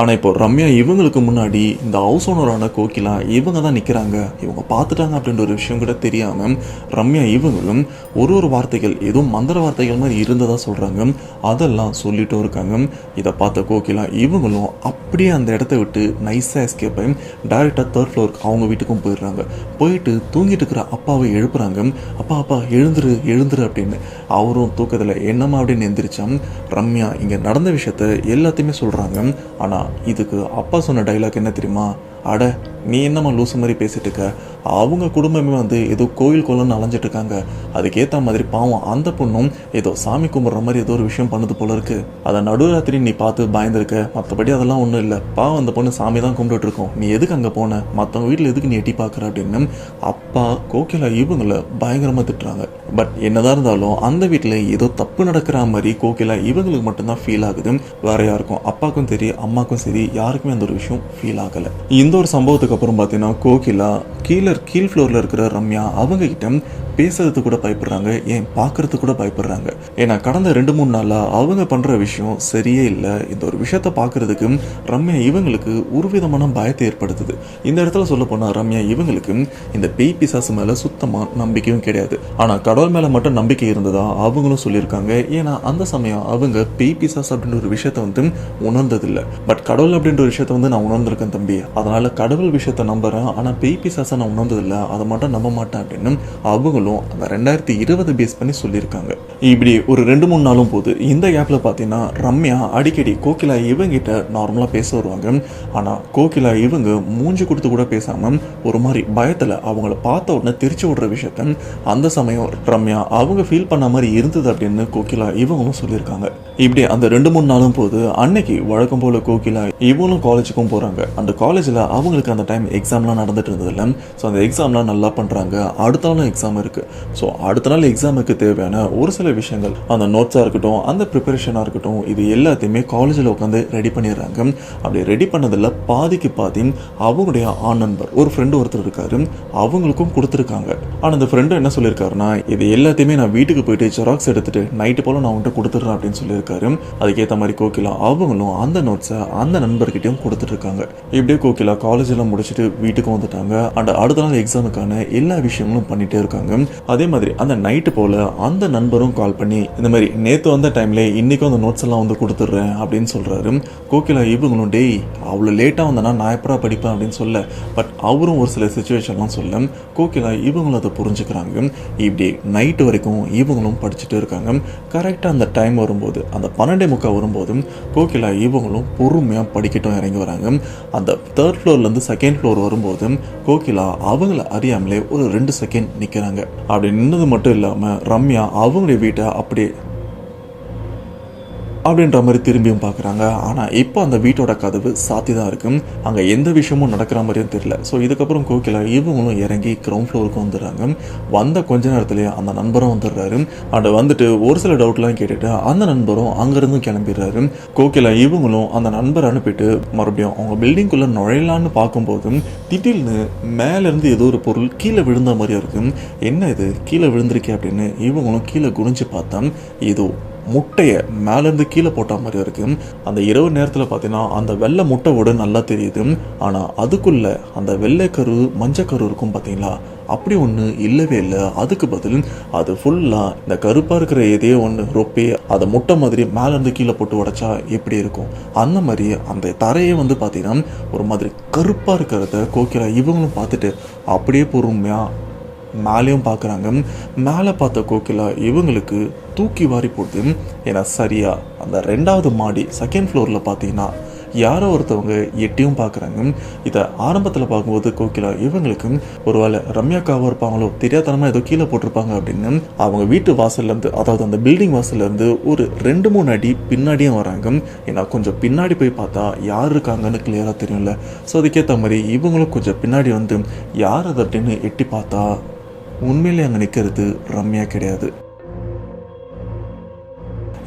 ஆனால் இப்போ ரம்யா இவங்களுக்கு முன்னாடி இந்த ஹவுஸ் ஓனரான கோகிலா இவங்க தான் நிற்கிறாங்க, இவங்க பார்த்துட்டாங்க அப்படின்ற ஒரு விஷயம் கூட தெரியாமல் ரம்யா இவங்களும் ஒரு வார்த்தைகள் ஏதோ மந்திர வார்த்தைகள் மாதிரி இருந்ததாக சொல்கிறாங்க. அதெல்லாம் சொல்லிட்டும் இருக்காங்க. இதை பார்த்த கோகிலா இவங்களும் அப்படியே அந்த இடத்த விட்டு நைஸாக எஸ்கேப் ஆகி டைரெக்டாக தேர்ட் ஃப்ளோருக்கு அவங்க வீட்டுக்கும் போயிடுறாங்க. போயிட்டு தூங்கிட்டு இருக்கிற அப்பாவை எழுப்புறாங்க. அப்பா அப்பா எழுந்துரு எழுந்துரு அப்படின்னு. அவரும் தூக்கத்தில் என்னம்மா அப்படின்னு எந்திரிச்சான். ரம்யா இங்கே நடந்த விஷயத்த எல்லாத்தையுமே சொல்கிறாங்க. ஆனால் இதுக்கு அப்பா சொன்ன டைலாக் என்ன தெரியுமா, அட நீ என்னம்மா லூசு மாதிரி பேசிட்டு இருக்க, அவங்க குடும்பமே ஏதோ கோயில் கோலன்னு அலைஞ்சிட்டு இருக்காங்க, அதுக்கேற்ற மாதிரி பாவம் அந்த பொண்ணும் ஏதோ சாமி கும்பிட்ற மாதிரி ஏதோ ஒரு விஷயம் பண்ணது போல இருக்கு, அதை நடுராத்திரி நீ பார்த்து பயந்துருக்க, மற்றபடி அதெல்லாம் ஒன்றும் இல்லை, பாவம் அந்த பொண்ணு சாமி தான் கும்பிட்டு இருக்கோம், நீ எதுக்கு அங்கே போன, மற்றவங்க வீட்டில் எதுக்கு நீ எட்டி பார்க்குற அப்படின்னு அப்பா கோகிலா இவங்களை பயங்கரமாக திட்டுறாங்க. பட் என்னதான் இருந்தாலும் அந்த வீட்டில் ஏதோ தப்பு நடக்கிற மாதிரி கோகிலா இவங்களுக்கு மட்டும்தான் ஃபீல் ஆகுது. வேற யாருக்கும் அப்பாவுக்கும் சரி அம்மாக்கும் சரி யாருக்குமே அந்த ஒரு விஷயம் ஃபீல் ஆகலை. இந்த ஒரு சம்பவத்துக்கு அப்புறம் பார்த்தீங்கன்னா கோகிலா கீழ் ஃப்ளோரில் இருக்கிற ரம்யா அவங்க கிட்ட பேசுறதுக்கு கூட பயப்படுறாங்க, ஏன் பார்க்கறதுக்கு கூட பயப்படுறாங்க. ஏன்னா கடந்த 2-3 நாளாக அவங்க பண்ணுற விஷயம் சரியே இல்லை. இந்த ஒரு விஷயத்த பார்க்கறதுக்கு ரம்யா இவங்களுக்கு ஒரு விதமான பயத்தை ஏற்படுத்துது. இந்த இடத்துல சொல்ல போனால் ரம்யா இவங்களுக்கு இந்த பேய் பிசாசு மேலே சுத்தமாக நம்பிக்கையும் கிடையாது. ஆனால் கடவுள் மேலே மட்டும் நம்பிக்கை இருந்ததா அவங்களும் சொல்லியிருக்காங்க. ஏன்னா அந்த சமயம் அவங்க பேய் பிசாசு அப்படின்ற ஒரு விஷயத்த உணர்ந்ததில்லை. பட் கடவுள் அப்படின்ற ஒரு விஷயத்த நான் உணர்ந்திருக்கேன் தம்பி, அதனால கடவுள் விஷயத்த நம்புறேன், ஆனால் பேய் பிசாசை நான் உணர்ந்ததில்லை, அதை மட்டும் நம்ப மாட்டேன் அப்படின்னு அவங்களும் அந்த 2020 பேஸ் பண்ணி சொல்லியிருக்காங்க. இப்படி ஒரு 2-3 நாளும் போது இந்த கேப்ல பார்த்தீங்கன்னா ரம்யா அடிக்கடி கோகிலா இவங்கிட்ட நார்மலாக பேச வருவாங்க. ஆனால் கோகிலா இவங்க மூஞ்சி கொடுத்து கூட பேசாம ஒரு மாதிரி பயத்தில் அவங்கள பார்த்த உடனே திருச்சி விடுற விஷயத்த அந்த சமயம் ரம்யா அவங்க ஃபீல் பண்ண மாதிரி இருந்தது அப்படின்னு கோகிலா இவங்களும் சொல்லியிருக்காங்க. இப்படி அந்த 2-3 நாளும் போது அன்னைக்கு வழக்கம் போல கோகிலா இவங்களும் காலேஜுக்கும் போகிறாங்க. அந்த காலேஜில் அவங்களுக்கு அந்த டைம் எக்ஸாம்லாம் நடந்துட்டு இருந்ததில்ல. ஸோ அந்த எக்ஸாம்லாம் நல்லா பண்ணுறாங்க. அடுத்த நாளும் எக்ஸாம் இருக்கு. ஸோ அடுத்த நாள் எக்ஸாமுக்கு தேவையான ஒரு சில விஷயங்கள், அந்த நோட்ஸாக இருக்கட்டும், அந்த ப்ரிப்பரேஷனாக இருக்கட்டும், இது எல்லாத்தையுமே காலேஜில் உட்காந்து ரெடி பண்ணிடுறாங்க. அப்படி ரெடி பண்ணதில் பாதிக்கு பாதி அவங்களுடைய ஆண் நண்பர் ஒரு ஃப்ரெண்டு ஒருத்தர் இருக்காரு, அவங்களுக்கும் கொடுத்துருக்காங்க. ஆனால் அந்த ஃப்ரெண்டு என்ன சொல்லியிருக்காருன்னா, இது எல்லாத்தையுமே நான் வீட்டுக்கு போயிட்டு ஜெராக்ஸ் எடுத்துட்டு நைட்டு போல் நான் வந்துட்டு கொடுத்துட்றேன் அப்படின்னு சொல்லியிருக்காரு. அதுக்கேற்ற மாதிரி கோகிலா அவங்களும் அந்த நோட்ஸை அந்த நண்பர்கிட்டையும் கொடுத்துட்டு இருக்காங்க. இப்படியே கோகிலா காலேஜெல்லாம் முடிச்சுட்டு வீட்டுக்கு வந்துட்டாங்க. அண்ட் அடுத்த நாள் எக்ஸாமுக்கான எல்லா விஷயங்களும் பண்ணிட்டே இருக்காங்க. அதே மாதிரி அந்த நைட்டு போல அந்த நண்பரும் கால் பண்ணி இந்த மாதிரி நேற்று வந்த டைம்ல இன்னைக்கும் அந்த நோட்ஸ் எல்லாம் கொடுத்துட்றேன் அப்படின்னு சொல்றாரு. கோகிலா இவங்களும் டேய் அவ்வளோ லேட்டாக வந்தனா நான் எப்படா படிப்பேன் அப்படின்னு சொல்ல, பட் அவரும் ஒரு சில சுச்சுவேஷன்லாம் சொல்ல கோகிலா இவங்களும் அதை புரிஞ்சுக்கிறாங்க. இப்படி நைட்டு வரைக்கும் இவங்களும் படிச்சுட்டு இருக்காங்க. கரெக்டாக அந்த டைம் வரும்போது அந்த 12:45 வரும்போது கோகிலா இவங்களும் பொறுமையாக படிக்கட்டும் இறங்கி வராங்க. அந்த 3rd ஃப்ளோர்லேருந்து 2nd ஃப்ளோர் வரும்போது கோகிலா அவங்கள அறியாமலே ஒரு 2 செகண்ட் நிற்கிறாங்க. அப்படி நின்னது மட்டும் இல்லாமல் ரம்யா அவங்களுடைய வீட்டை அப்படியே அப்படின்ற மாதிரி திரும்பியும் பார்க்குறாங்க. ஆனால் இப்போ அந்த வீட்டோட கதவு சாத்தி தான் இருக்கும். அங்கே எந்த விஷயமும் நடக்கிற மாதிரியும் தெரியல. ஸோ இதுக்கப்புறம் கோகிலா இவங்களும் இறங்கி கிரவுண்ட் ஃப்ளோருக்கு வந்துடுறாங்க. வந்த கொஞ்ச நேரத்துலேயே அந்த நண்பரும் வந்துடுறாரு. அண்ட் வந்துட்டு ஒரு சில டவுட்லாம் கேட்டுட்டு அந்த நண்பரும் அங்கேருந்து கிளம்பிடுறாரு. கோகிலா இவங்களும் அந்த நண்பரை அனுப்பிட்டு மறுபடியும் அவங்க பில்டிங்குள்ளே நுழையலான்னு பார்க்கும்போது திடீர்னு மேலேருந்து ஏதோ ஒரு பொருள் கீழே விழுந்த மாதிரியா இருக்கும். என்ன இது கீழே விழுந்திருக்கே அப்படின்னு இவங்களும் கீழே குனிஞ்சு பார்த்தா ஏதோ முட்டையை மேலேருந்து கீழே போட்ட மாதிரி இருக்கு. அந்த இரவு நேரத்தில் பார்த்தீங்கன்னா அந்த வெள்ளை முட்டையோட நல்லா தெரியுது. ஆனால் அதுக்குள்ள அந்த வெள்ளைக்கரு மஞ்சக்கரு இருக்கும் பார்த்தீங்களா, அப்படி ஒன்று இல்லவே இல்லை. அதுக்கு பதில் அது ஃபுல்லாக இந்த கருப்பாக இருக்கிற எதையோ ஒன்று ரொப்பி அதை முட்டை மாதிரி மேலேருந்து கீழே போட்டு உடைச்சா எப்படி இருக்கும் அந்த மாதிரி அந்த தரையை வந்து பார்த்தீங்கன்னா ஒரு மாதிரி கருப்பாக இருக்கிறத கோகிலா இவங்களும் பார்த்துட்டு அப்படியே பொறுமையாக மேலேயும் பார்க்குறாங்க. மேலே பார்த்த கோகிலா இவங்களுக்கு தூக்கி வாரி போடுது. ஏன்னா சரியா அந்த 2வது மாடி செகண்ட் ஃப்ளோரில் பார்த்தீங்கன்னா யாரோ ஒருத்தவங்க எட்டியும் பார்க்குறாங்க. இதை ஆரம்பத்தில் பார்க்கும்போது கோகிலா இவங்களுக்கு ஒருவேளை ரம்யாக்காவும் இருப்பாங்களோ, தெரியாதனமாக ஏதோ கீழே போட்டிருப்பாங்க அப்படின்னு அவங்க வீட்டு வாசல்லேருந்து, அதாவது அந்த பில்டிங் வாசல்லேருந்து ஒரு 2-3 அடி பின்னாடியும் வராங்க. ஏன்னா கொஞ்சம் பின்னாடி போய் பார்த்தா யார் இருக்காங்கன்னு கிளியராக தெரியும்ல. ஸோ அதுக்கேற்ற மாதிரி இவங்களும் கொஞ்சம் பின்னாடி வந்து யார் அது அப்படின்னு எட்டி பார்த்தா உண்மையிலே அங்கே நிற்கிறது ரம்யா கிடையாது.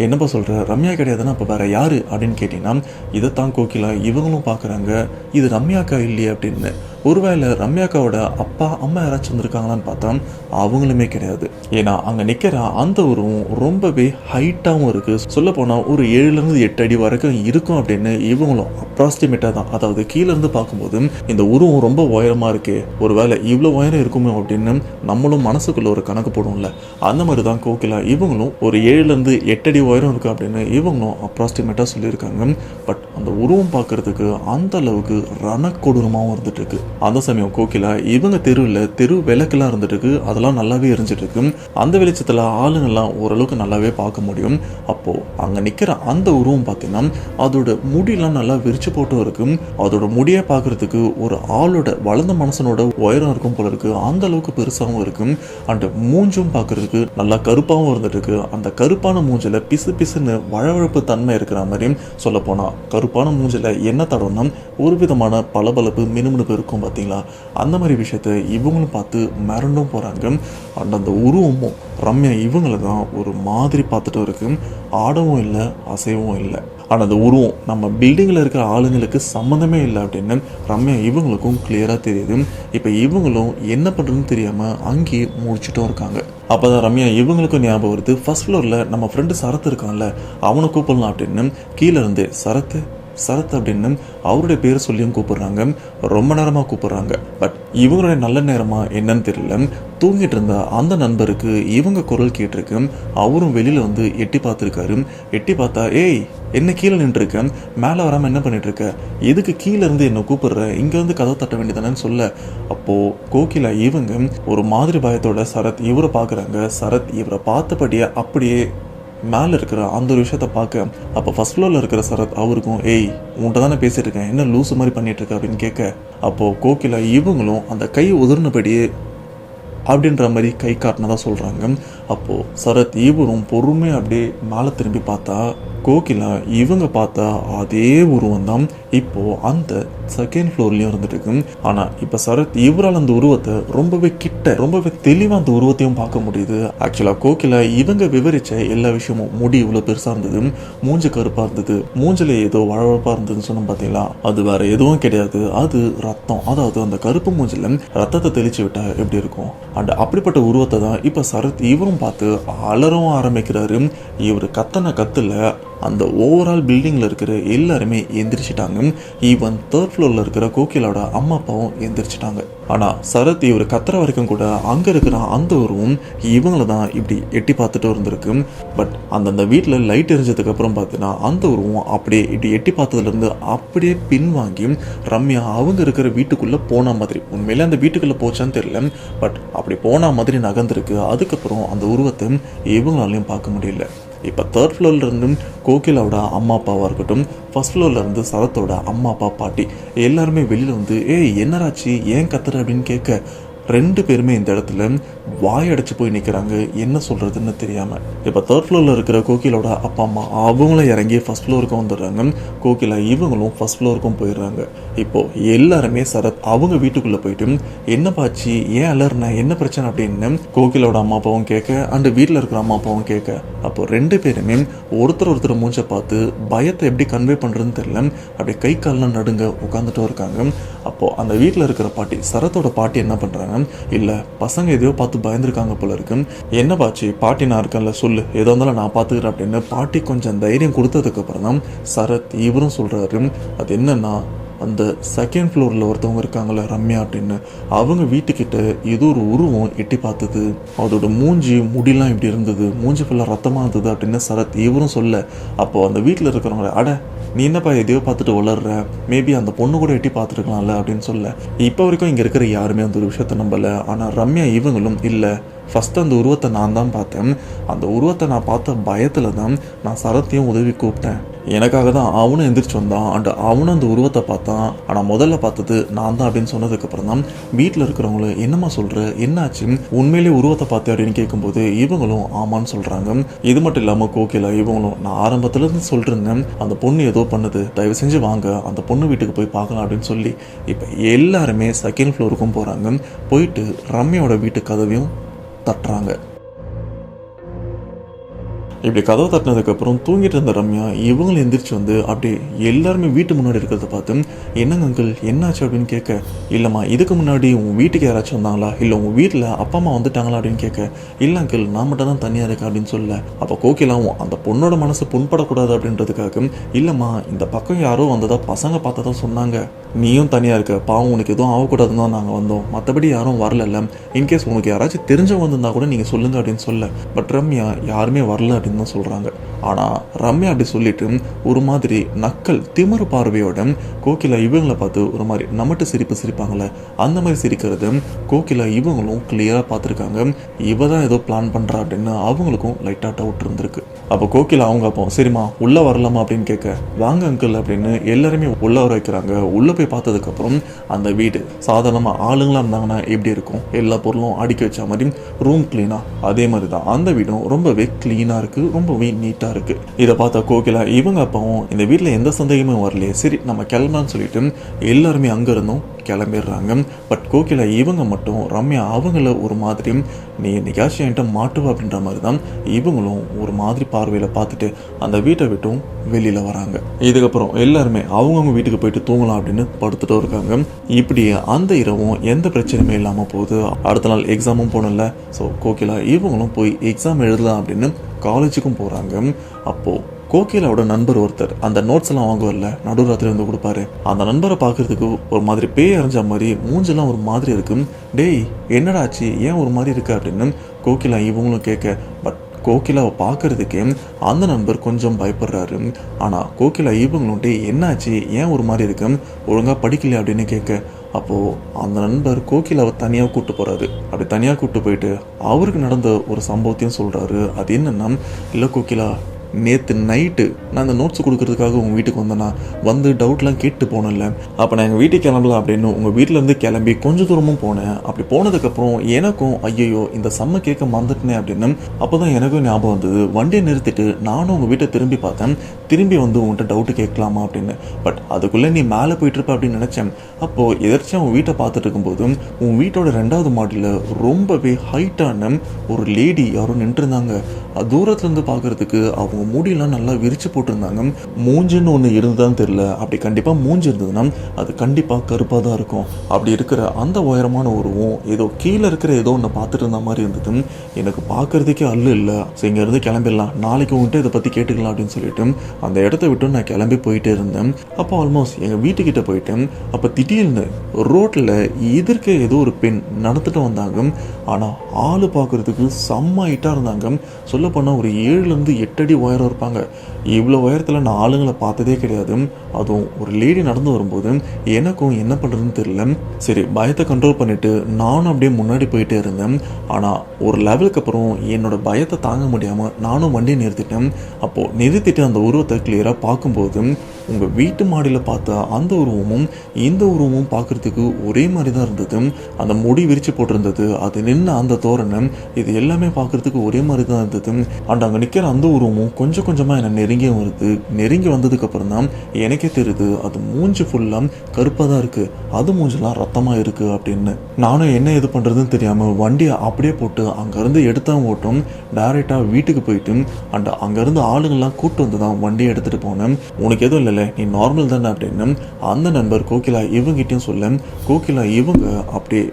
என்னப்பா சொல்கிற, ரம்யா கிடையாதுன்னா அப்போ வேறு யார் அப்படின்னு கேட்டிங்கன்னா இதைத்தான் கோகிலா இவங்களும் பார்க்குறாங்க. இது ரம்யாக்கா இல்லையே அப்படின்னு. ஒருவேளை ரம்யாக்காவோட அப்பா அம்மா யாராச்சும் வந்திருக்காங்களான்னு பார்த்தா அவங்களுமே கிடையாது. ஏன்னா அங்கே நிற்கிற அந்த உருவம் ரொம்பவே ஹைட்டாகவும் இருக்குது. சொல்லப்போனால் ஒரு 7-8 அடி வரைக்கும் இருக்கும் அப்படின்னு இவங்களும் அப்ராக்சிமேட்டாக தான், அதாவது கீழேருந்து பார்க்கும்போது இந்த உருவம் ரொம்ப உயரமாக இருக்கே, ஒருவேளை இவ்வளோ உயரம் இருக்குமே அப்படின்னு நம்மளும் மனசுக்குள்ள ஒரு கணக்கு போடுவோம்ல. அந்த மாதிரி தான் கோகிலா இவங்களும் ஒரு 7-8 அடி உயரம் இருக்குது அப்படின்னு இவங்களும் அப்ராக்சிமேட்டாக சொல்லியிருக்காங்க. பட் அந்த உருவம் பார்க்கறதுக்கு அந்த அளவுக்கு ரணக்கொடூரமாகவும் இருந்துட்டு இருக்கு. அந்த சமயம் கோகிலா இவங்க தெரு விளக்கெல்லாம் இருந்துட்டு இருக்கு. அதெல்லாம் நல்லாவே எரிஞ்சிட்டு இருக்கு. அந்த வெளிச்சத்தில் ஆளுங்கெல்லாம் ஓரளவுக்கு நல்லாவே பார்க்க முடியும். அப்போ அங்க நிக்கிற அந்த உருவம் பார்த்தீங்கன்னா அதோட முடியெல்லாம் நல்லா விரிச்சு போட்டும் இருக்கு. அதோட முடியை பார்க்கறதுக்கு ஒரு ஆளோட வளர்ந்த மனுஷனோட உயரம் இருக்கும் போல இருக்கு. அந்த அளவுக்கு பெருசாகவும் இருக்கு. அண்ட் மூஞ்சும் பார்க்கறதுக்கு நல்லா கருப்பாகவும் இருந்துட்டு இருக்கு. அந்த கருப்பான மூஞ்சில பிசு பிசுன்னு வழவழப்பு தன்மை இருக்கிற மாதிரி சொல்ல போனா கருப்பான மூஞ்சில என்ன தடம்னா ஒரு விதமான பளபளப்பு மினுமினுப்பு இருக்கும் பார்த்தீங்களா. அந்த மாதிரி விஷயத்த இவங்களும் பார்த்து மிரண்டும் போறாங்க. அண்ட் அந்த உருவமும் ரம்யா இவங்களை தான் ஒரு மாதிரி பார்த்துட்டு இருக்கு. ஆடவும் இல்லை, அசைவும் இல்லை. ஆனால் அந்த உருவம் நம்ம பில்டிங்கில் இருக்கிற ஆளுங்களுக்கு சம்மந்தமே இல்லை அப்படின்னு ரம்யா இவங்களுக்கும் கிளியராக தெரியுது. இப்போ இவங்களும் என்ன பண்ணுறதுன்னு தெரியாமல் அங்கேயே முடிச்சுட்டும் இருக்காங்க. அப்போ தான் ரம்யா இவங்களுக்கும் ஞாபகம் வருது, ஃபர்ஸ்ட் ஃப்ளோரில் நம்ம ஃப்ரெண்டு சரத் இருக்கான்ல, அவனை கூப்பிடலாம் அப்படின்னு கீழே இருந்து சரத் அப்படின்னு அவருடைய பேரை சொல்லியும் கூப்பிடுறாங்க. ரொம்ப நேரமாக கூப்பிடுறாங்க. பட் இவங்களுடைய நல்ல நேரமாக என்னன்னு தெரியல. தூங்கிட்டு இருந்த அந்த நண்பருக்கு இவங்க குரல் கேட்டிருக்கு. அவரும் வெளியில் வந்து எட்டி பார்த்துருக்காரு. எட்டி பார்த்தா, ஏய் என்ன கீழே நின்றுருக்கேன், மேலே வராமல் என்ன பண்ணிட்டு இருக்க, எதுக்கு கீழே இருந்து என்னை கூப்பிடுற, இங்கேருந்து கதவை தட்ட வேண்டியதானேன்னு சொல்ல. அப்போது கோகிலா இவங்க ஒரு மாதிரி பயத்தோட சரத் இவரை பார்க்குறாங்க. சரத் இவரை பார்த்தபடியே அப்படியே மேலே இருக்கிற அந்த ஒரு விஷயத்த பார்க்க, அப்போ ஃபர்ஸ்ட் ஃப்ளோரில் இருக்கிற சரத் அவருக்கும், ஏய் உன்ட்ட தானே பேசிட்டு இருக்கேன், என்ன லூசு மாதிரி பண்ணிட்டு இருக்க அப்படின்னு கேட்க, அப்போது கோகிலா இவங்களும் அந்த கை உதிர்னபடியே அப்படின்ற மாதிரி கை காட்டினதா சொல்கிறாங்க. அப்போது சரத் இவரும் பொறுமையாக அப்படியே மேலே திரும்பி பார்த்தா கோகிலா இவங்க பார்த்தா அதே உருவம் தான் இப்போது அந்த செகண்ட் ஃப்ளோர்லேயும் இருந்துட்டு இருக்கு. ஆனால் இப்போ சரத் இவரால் அந்த உருவத்தை ரொம்பவே தெளிவாக அந்த உருவத்தையும் பார்க்க முடியுது. ஆக்சுவலாக கோகிலா இவங்க விவரித்த எல்லா விஷயமும், முடி இவ்வளோ பெருசாக இருந்தது, மூஞ்சு கருப்பாக இருந்தது, மூஞ்சில் ஏதோ வழவழப்பாக இருந்ததுன்னு சொன்னோம் பார்த்தீங்களா, அது வேறு எதுவும் கிடையாது, அது ரத்தம். அதாவது அந்த கருப்பு மூஞ்சில் ரத்தத்தை தெளிச்சு விட்டா எப்படி இருக்கும், அண்ட் அப்படிப்பட்ட உருவத்தை தான் இப்போ சரத் இவரும் பார்த்து அலறவும் ஆரம்பிக்கிறாரு. இவர் கத்தில் அந்த ஓவரால் பில்டிங்கில் இருக்கிற எல்லாருமே எந்திரிச்சிட்டாங்க. ஈவன் 3rd ஃப்ளோரில் இருக்கிற கோகிலாவோட அம்மா அப்பாவும் எந்திரிச்சிட்டாங்க. ஆனால் சரத் இவர் கத்துற வரைக்கும் கூட அங்கே இருக்கிற அந்த உருவம் இவங்களை தான் இப்படி எட்டி பார்த்துட்டு இருந்திருக்கு. பட் அந்தந்த வீட்டில் லைட் எரிஞ்சதுக்கப்புறம் பார்த்தீங்கன்னா அந்த உருவம் அப்படியே இப்படி எட்டி பார்த்ததுலேருந்து அப்படியே பின்வாங்கி ரம்யா அவங்க இருக்கிற வீட்டுக்குள்ளே போன மாதிரி, உண்மையிலே அந்த வீட்டுக்குள்ளே போச்சான்னு தெரியல, பட் அப்படி போன மாதிரி நகர்ந்துருக்கு. அதுக்கப்புறம் அந்த உருவத்தை இவங்களாலையும் பார்க்க முடியல. இப்போ 3rd ஃப்ளோர்லேருந்து கோகிலாவோட அம்மா அப்பாவாக இருக்கட்டும், ஃபர்ஸ்ட் ஃப்ளோர்லேருந்து சரத்தோட அம்மா அப்பா பாட்டி எல்லாருமே வெளியில் வந்து, ஏய் என்னராச்சு ஏன் கத்துற அப்படின்னு கேட்க, ரெண்டு பேருமே இந்த இடத்துல வாயடைச்சு போய் நிற்கிறாங்க, என்ன சொல்றதுன்னு தெரியாம. இப்போ தேர்ட் ஃப்ளோர்ல இருக்கிற கோகிலோட அப்பா அம்மா அவங்களும் இறங்கி ஃபர்ஸ்ட் ஃப்ளோருக்கு வந்துடுறாங்க. கோகிலா இவங்களும் ஃபர்ஸ்ட் ஃப்ளோருக்கும் போயிடுறாங்க. இப்போ எல்லாருமே சரத் அவங்க வீட்டுக்குள்ள போயிட்டு என்ன பாச்சு, ஏன் அலர்னா, என்ன பிரச்சனை அப்படின்னு கோகிலோட அம்மா அப்பாவும் கேட்க, அண்ட் வீட்டில் இருக்கிற அம்மா அப்பாவும் கேட்க, அப்போ ரெண்டு பேருமே ஒருத்தர் மூஞ்ச பார்த்து பயத்தை எப்படி கன்வே பண்றதுன்னு தெரியல, அப்படியே கை கால்லாம் நடுங்க உட்காந்துட்டும் இருக்காங்க. அப்போ அந்த வீட்டில் இருக்கிற பாட்டி, சரத்தோட பாட்டி என்ன பண்றாங்க, இல்ல பசங்க எதையோ பார்த்து பயந்துருக்காங்க போல இருக்கு, என்ன பாச்சு, பாட்டி நான் இருக்கேன்ல, சொல்லு, ஏதோ இருந்தாலும் நான் பார்த்துக்கிறேன் அப்படின்னு பாட்டி கொஞ்சம் தைரியம் கொடுத்ததுக்கு அப்புறம் தான் சரத் இவரும் சொல்றாரு, அது என்னன்னா அந்த செகண்ட் ஃப்ளோரில் ஒருத்தவங்க இருக்காங்கல்ல ரம்யா அப்படின்னு, அவங்க வீட்டுக்கிட்ட ஏதோ ஒரு உருவம் எட்டி பார்த்தது, அதோட மூஞ்சி முடியெல்லாம் இப்படி இருந்தது, மூஞ்சி ஃபுல்லாக ரத்தமாக இருந்தது அப்படின்னு சரத் இவரும் சொல்ல, அப்போது அந்த வீட்டில் இருக்கிறவங்க, அட நீ என்னப்பா எதையோ பார்த்துட்டு வளர்ற, மேபி அந்த பொண்ணு கூட எட்டி பார்த்துருக்கலாம்ல அப்படின்னு சொல்ல, இப்போ வரைக்கும் இங்கே இருக்கிற யாருமே அந்த ஒரு விஷயத்த நம்பலை. ஆனால் ரம்யா இவங்களும் இல்லை, ஃபஸ்ட்டு அந்த உருவத்தை நான் தான் பார்த்தேன், அந்த உருவத்தை நான் பார்த்த பயத்தில் தான் நான் சரத்தையும் உதவி கூப்பிட்டேன், எனக்காக தான் அவனும் எந்திரிச்சு வந்தான், அண்ட் அவனும் அந்த உருவத்தை பார்த்தான், ஆனால் முதல்ல பார்த்தது நான் தான் அப்படின்னு சொன்னதுக்கப்புறம் தான் வீட்டில் இருக்கிறவங்கள என்னம்மா சொல்கிற, என்னாச்சு, உண்மையிலேயே உருவத்தை பார்த்தேன் அப்படின்னு கேட்கும்போது இவங்களும் ஆமான்னு சொல்கிறாங்க. இது மட்டும் இல்லாமல் கோகிலா இவங்களும், நான் ஆரம்பத்துலேருந்து சொல்லிருந்தேன் அந்த பொண்ணு ஏதோ பண்ணுது, தயவு செஞ்சு வாங்க அந்த பொண்ணு வீட்டுக்கு போய் பார்க்கலாம் அப்படின்னு சொல்லி இப்போ எல்லாருமே செகண்ட் ஃப்ளோருக்கும் போகிறாங்க. போயிட்டு ரம்யாவோட வீட்டு கதவையும் தட்டுறாங்க. இப்படி கதவை தட்டினதுக்கப்புறம் தூங்கிட்டு இருந்த ரம்யா இவங்களும் எந்திரிச்சு வந்து அப்படியே எல்லாருமே வீட்டு முன்னாடி இருக்கிறத பார்த்து, என்னங்க அங்கிள் என்னாச்சு அப்படின்னு கேட்க, இல்லைம்மா இதுக்கு முன்னாடி உன் வீட்டுக்கு யாராச்சும் வந்தாங்களா, இல்லை உங்கள் வீட்டில் அப்பா அம்மா வந்துட்டாங்களா அப்படின்னு கேட்க, இல்லை அங்கிள் நான் மட்டும் தான் தனியாக இருக்கேன் அப்படின்னு சொல்ல, அப்போ கோகிலாவும் அந்த பொண்ணோட மனசு புண்படக்கூடாது அப்படின்றதுக்காக, இல்லைம்மா இந்த பக்கம் யாரோ வந்ததா பசங்க பார்த்ததா சொன்னாங்க, நீயும் தனியாக இருக்க, பாவம் உனக்கு எதுவும் ஆகக்கூடாதுன்னு தான் நாங்கள் வந்தோம், மற்றபடி யாரும் வரல, இன்கேஸ் உனக்கு யாராச்சும் தெரிஞ்சவங்க வந்திருந்தா கூட நீங்கள் சொல்லுங்கள் அப்படின்னு சொல்ல, பட் ரம்யா யாருமே வரல அப்படின்னு தான் சொல்கிறாங்க. ஆனால் ரம்யா அப்படி சொல்லிட்டு ஒரு மாதிரி நக்கல் திமிரு பார்வையோட கோகிலா இவங்களை பார்த்து ஒரு மாதிரி நம்மட்டு சிரிப்பாங்களே அந்த மாதிரி சிரிக்கிறது கோகிலா இவங்களும் கிளியராக பார்த்துருக்காங்க. இவ தான் ஏதோ பிளான் பண்ணுறா அப்படின்னு அவங்களுக்கும் லைட்டாக டவுட் இருந்திருக்கு. அப்போ கோகிலா அவங்க அப்போ சரிம்மா உள்ளே வரலாமா அப்படின்னு கேட்க, வாங்க அங்கிள் அப்படின்னு எல்லாருமே உள்ளே வர வைக்கிறாங்க. உள்ளே போய் பார்த்ததுக்கப்புறம் அந்த வீடு சாதாரணமாக ஆளுங்களாக இருந்தாங்கன்னா எப்படி இருக்கும், எல்லா பொருளும் அடுக்கி வச்ச மாதிரி ரூம் கிளீனாக, அதே மாதிரி தான் அந்த வீடும் ரொம்பவே கிளீனாக இருக்குது, ரொம்பவே நீட்டாக இருக்குது. இதை பார்த்தா கோகிலா இவங்க அப்பாவும் இந்த வீட்டில் எந்த சந்தேகமும் வரலையே, சரி நம்ம கிளம்பலான்னு சொல்லிட்டு எல்லாருமே அங்கேருந்தும் கிளம்பிடுறாங்க. பட் கோகிலா இவங்க மட்டும் ரம்யா அவங்கள ஒரு மாதிரி நீ என்னைக்காச்சும் என்கிட்ட மாட்டுவா அப்படின்ற மாதிரி தான் இவங்களும் ஒரு மாதிரி பார்வையில் பார்த்துட்டு அந்த வீட்டை விட்டும் வெளியில் வராங்க. இதுக்கப்புறம் எல்லாருமே அவங்கவுங்க வீட்டுக்கு போயிட்டு தூங்கலாம் அப்படின்னு படுத்துட்டு இருக்காங்க. இப்படி அந்த இரவும் எந்த பிரச்சனையுமே இல்லாமல் போகுது. அடுத்த நாள் எக்ஸாமும் போனல, ஸோ கோகிலா இவங்களும் போய் எக்ஸாம் எழுதலாம் அப்படின்னு காலேஜுக்கும் போகிறாங்க. அப்போது கோகிலாவோட நண்பர் ஒருத்தர் அந்த நோட்ஸ் எல்லாம் வாங்குவார்ல, நடுராத்திரி வந்து கொடுப்பாரு, அந்த நண்பரை பார்க்கறதுக்கு ஒரு மாதிரி பேய் அரைஞ்ச மாதிரி மூஞ்செல்லாம் ஒரு மாதிரி இருக்கு. டேய் என்னடா ஆச்சு, ஏன் ஒரு மாதிரி இருக்கு அப்படின்னு கோகிலா இவங்களும் கேட்க, பட் கோகிலாவை பார்க்கறதுக்கே அந்த நண்பர் கொஞ்சம் பயப்படுறாரு. ஆனால் கோகிலா இவங்களும் டே என்னாச்சு, ஏன் ஒரு மாதிரி இருக்கு, ஒழுங்காக படிக்கலையா அப்படின்னு கேட்க, அப்போது அந்த நண்பர் கோகிலாவை தனியாக கூப்பிட்டு போகிறாரு. அப்படி தனியாக கூப்பிட்டு போயிட்டு அவருக்கு நடந்த ஒரு சம்பவத்தையும் சொல்கிறாரு. அது என்னன்னா, இல்லை கோகிலா நேற்று நைட்டு நான் அந்த நோட்ஸ் கொடுக்கறதுக்காக உங்கள் வீட்டுக்கு வந்தேன்னா வந்து டவுட்லாம் கேட்டு போனேன்ல, அப்போ நான் எங்கள் வீட்டுக்கு கிளம்பலாம் அப்படின்னு உங்கள் வீட்டிலேருந்து கிளம்பி கொஞ்சம் தூரமும் போனேன். அப்படி போனதுக்கப்புறம் எனக்கும் ஐயோ இந்த செம்ம கேட்க மறந்துட்டேனே அப்படின்னு அப்போ தான் எனக்கும் ஞாபகம் வந்தது. வண்டியை நிறுத்திட்டு நானும் உங்கள் வீட்டை திரும்பி பார்த்தேன், திரும்பி வந்து உங்கள்கிட்ட டவுட்டு கேட்கலாமா அப்படின்னு. பட் அதுக்குள்ளே நீ மேலே போயிட்டுருப்ப அப்படின்னு நினச்சேன். அப்போது எதிர்ச்சியாக உன் வீட்டை பார்த்துட்டு இருக்கும்போது உன் வீட்டோட 2வது மாடியில் ரொம்பவே ஹைட்டான ஒரு லேடி யாரும் நின்றுருந்தாங்க. தூரத்துலேருந்து பார்க்குறதுக்கு அவங்க மூடியெல்லாம் நல்லா விரிச்சு போட்டிருந்தாங்க. மூஞ்சுன்னு ஒன்று இருந்ததுதான் தெரியல, அப்படி கண்டிப்பாக மூஞ்சி இருந்ததுன்னா அது கண்டிப்பாக கருப்பாக தான் இருக்கும். அப்படி இருக்கிற அந்த உயரமான உருவம் ஏதோ கீழே இருக்கிற ஏதோ ஒன்று பார்த்துட்டு இருந்த மாதிரி இருந்தது. எனக்கு பார்க்கறதுக்கே அல்லு இல்லை. ஸோ இங்கேருந்து கிளம்பிடலாம், நாளைக்கு உங்கள்கிட்ட இதை பற்றி கேட்டுக்கலாம் அப்படின்னு சொல்லிட்டு அந்த இடத்த விட்டு நான் கிளம்பி போயிட்டே இருந்தேன். அப்போ ஆல்மோஸ்ட் எங்கள் வீட்டுக்கிட்ட போயிட்டேன். அப்போ திடீர்னு ரோட்டில் எதிர்க்க ஏதோ ஒரு பெண் நடந்துட்டு வந்தாங்க. ஆனால் ஆள் பார்க்குறதுக்கு செம்ம ஹைட்டாக இருந்தாங்க. சொல்லப்போனால் ஒரு 7லேருந்து 8 அடி உயரம் இருப்பாங்க. இவ்வளோ உயரத்தில் நான் ஆளுங்களை பார்த்ததே கிடையாது. அதுவும் ஒரு லேடி நடந்து வரும்போது எனக்கும் என்ன பண்ணுறதுன்னு தெரியல. சரி பயத்தை கண்ட்ரோல் பண்ணிவிட்டு நானும் அப்படியே முன்னாடி போயிட்டே இருந்தேன். ஆனால் ஒரு லெவலுக்கு அப்புறம் என்னோட பயத்தை தாங்க முடியாமல் நானும் வண்டியை நிறுத்திட்டேன். அப்போது நிறுத்திட்டு அந்த உருவத்தை கிளியராக பார்க்கும்போது உங்கள் வீட்டு மாடியில் பார்த்த அந்த உருவமும் இந்த உருவமும் பார்க்குறதுக்கு ஒரே மாதிரி தான் இருந்தது. அந்த முடி விரிச்சு போட்டிருந்தது, அது நின்று அந்த தோரணம், இது எல்லாமே பார்க்குறதுக்கு ஒரே மாதிரி தான் இருந்தது. அண்ட் அங்கே நிற்கிற அந்த உருவமும் கொஞ்சம் கொஞ்சமாக என்னை நெருங்கி வருது. நெருங்கி வந்ததுக்கப்புறம் தான் எனக்கே தெரியுது அது மூஞ்சி ஃபுல்லாக கருப்பாக தான் இருக்குது, அது மூஞ்செல்லாம் ரத்தமாக இருக்குது அப்படின்னு. நானும் என்ன இது பண்ணுறதுன்னு தெரியாமல் வண்டியை அப்படியே போட்டு அங்கேருந்து எடுத்தான் ஓட்டும் டைரெக்டாக வீட்டுக்கு போயிட்டு அண்ட் அங்கேருந்து ஆளுங்கள்லாம் கூப்பிட்டு வந்து தான் வண்டியை எடுத்துகிட்டு போனேன். உனக்கு எதுவும் இல்லைல்ல, நீ நார்மல் தானே அப்படின்னு அந்த நண்பர் கோகிலா இவங்கிட்டையும் சொல்ல, கோகிலா இவங்க அப்படியே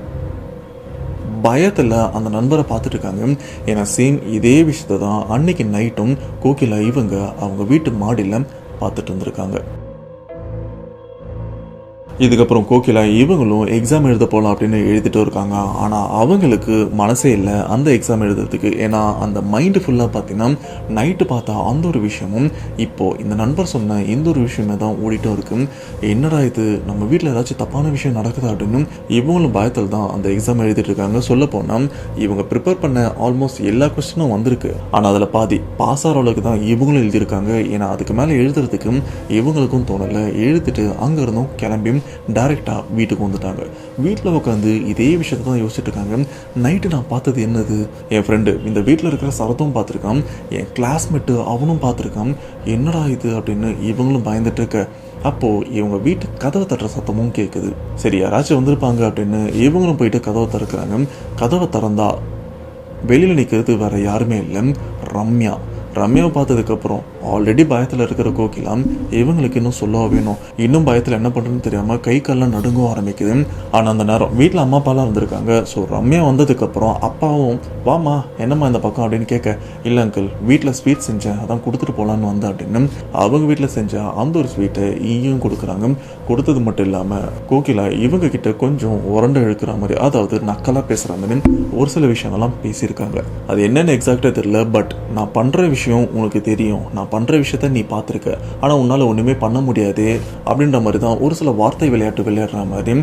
பயத்தில் அந்த நண்பரை பார்த்துட்டு இருக்காங்க. ஏன்னா சேம் இதே விஷயத்தை தான் அன்னைக்கு நைட்டும் கோகிலா இவங்க அவங்க வீட்டு மாடியில் பார்த்துட்டு இருந்திருக்காங்க. இதுக்கப்புறம் கோகிலா இவங்களும் எக்ஸாம் எழுத போகலாம் அப்படின்னு எழுதிட்டு இருக்காங்க. ஆனால் அவங்களுக்கு மனசே இல்லை அந்த எக்ஸாம் எழுதுறதுக்கு. ஏன்னா அந்த மைண்டு ஃபுல்லாக பார்த்தீங்கன்னா நைட்டு பார்த்தா அந்த ஒரு விஷயமும் இப்போது இந்த நண்பர் சொன்ன இந்த ஒரு விஷயமே தான் ஓடிட்டும் இருக்கு. என்னடா இது, நம்ம வீட்டில் ஏதாச்சும் தப்பான விஷயம் நடக்குது அப்படின்னு இவங்களும் பயத்தில் தான் அந்த எக்ஸாம் எழுதிட்டு இருக்காங்க. சொல்ல போனால் இவங்க ப்ரிப்பேர் பண்ண ஆல்மோஸ்ட் எல்லா கொஸ்டினும் வந்திருக்கு. ஆனால் அதில் பாதி பாஸ் ஆகிற அளவுக்கு தான் இவங்களும் எழுதியிருக்காங்க. ஏன்னா அதுக்கு மேலே எழுதுறதுக்கு இவங்களுக்கும் தோணலை. எழுதிட்டு அங்கேருந்தும் கிளம்பி டைரெக்டாக வீட்டுக்கு வந்துட்டாங்க. வீட்டில் உட்காந்து இதே விஷயத்தை தான் யோசிச்சுட்டு இருக்காங்க. நைட்டு நான் பார்த்தது என்னது, என் ஃப்ரெண்டு இந்த வீட்டில் இருக்கிற சரத்தும் பார்த்துருக்கான், என் கிளாஸ்மேட்டு அவனும் பார்த்துருக்கான், என்னடா இது அப்படின்னு இவங்களும் பயந்துட்டு இருக்க. அப்போது இவங்க வீட்டு கதவை தட்டுற சத்தமும் கேட்குது. சரி யாராச்சும் வந்திருப்பாங்க அப்படின்னு இவங்களும் போயிட்டு கதவை திறக்கிறாங்க. கதவை திறந்தா வெளியில் நிற்கிறது வேற யாருமே இல்லை, ரம்யா. ரம்யாவை பார்த்ததுக்கப்புறம் ஆல்ரெடி பயத்தில் இருக்கிற கோகிலா இவங்களுக்கு இன்னும் சொல்லவா வேணும். இன்னும் பயத்தில் என்ன பண்ணுறதுன்னு தெரியாமல் கை கால்லாம் நடுங்கவும் ஆரம்பிக்குது. ஆனால் அந்த நேரம் வீட்டில் அம்மா அப்பாலாம் இருந்திருக்காங்க. ஸோ ரம்யா வந்ததுக்கப்புறம் அப்பாவும் வாமா என்னம்மா இந்த பக்கம் அப்படின்னு கேட்க, இல்லை அங்கிள் வீட்டில் ஸ்வீட் செஞ்சேன் அதான் கொடுத்துட்டு போகலான்னு வந்தேன் அப்படின்னு அவங்க வீட்டில் செஞ்ச அந்த ஒரு ஸ்வீட்டை இங்கேயும் கொடுக்குறாங்க. கொடுத்தது மட்டும் இல்லாமல் கோகிலா இவங்க கிட்ட கொஞ்சம் உரண்டை இழுக்கிற மாதிரி, அதாவது நக்கலாக பேசுகிற மாதிரி ஒரு சில விஷயங்கள்லாம் பேசியிருக்காங்க. அது என்னென்னு எக்ஸாக்டாக தெரியல. பட் நான் பண்ணுற விஷயம் உனக்கு தெரியும், நான் பண்ணுற விஷயத்த நீ பார்த்துருக்க, ஆனால் உன்னால் ஒன்றுமே பண்ண முடியாது அப்படின்ற மாதிரி தான் ஒரு சில வார்த்தை விளையாட்டு விளையாடுற மாதிரி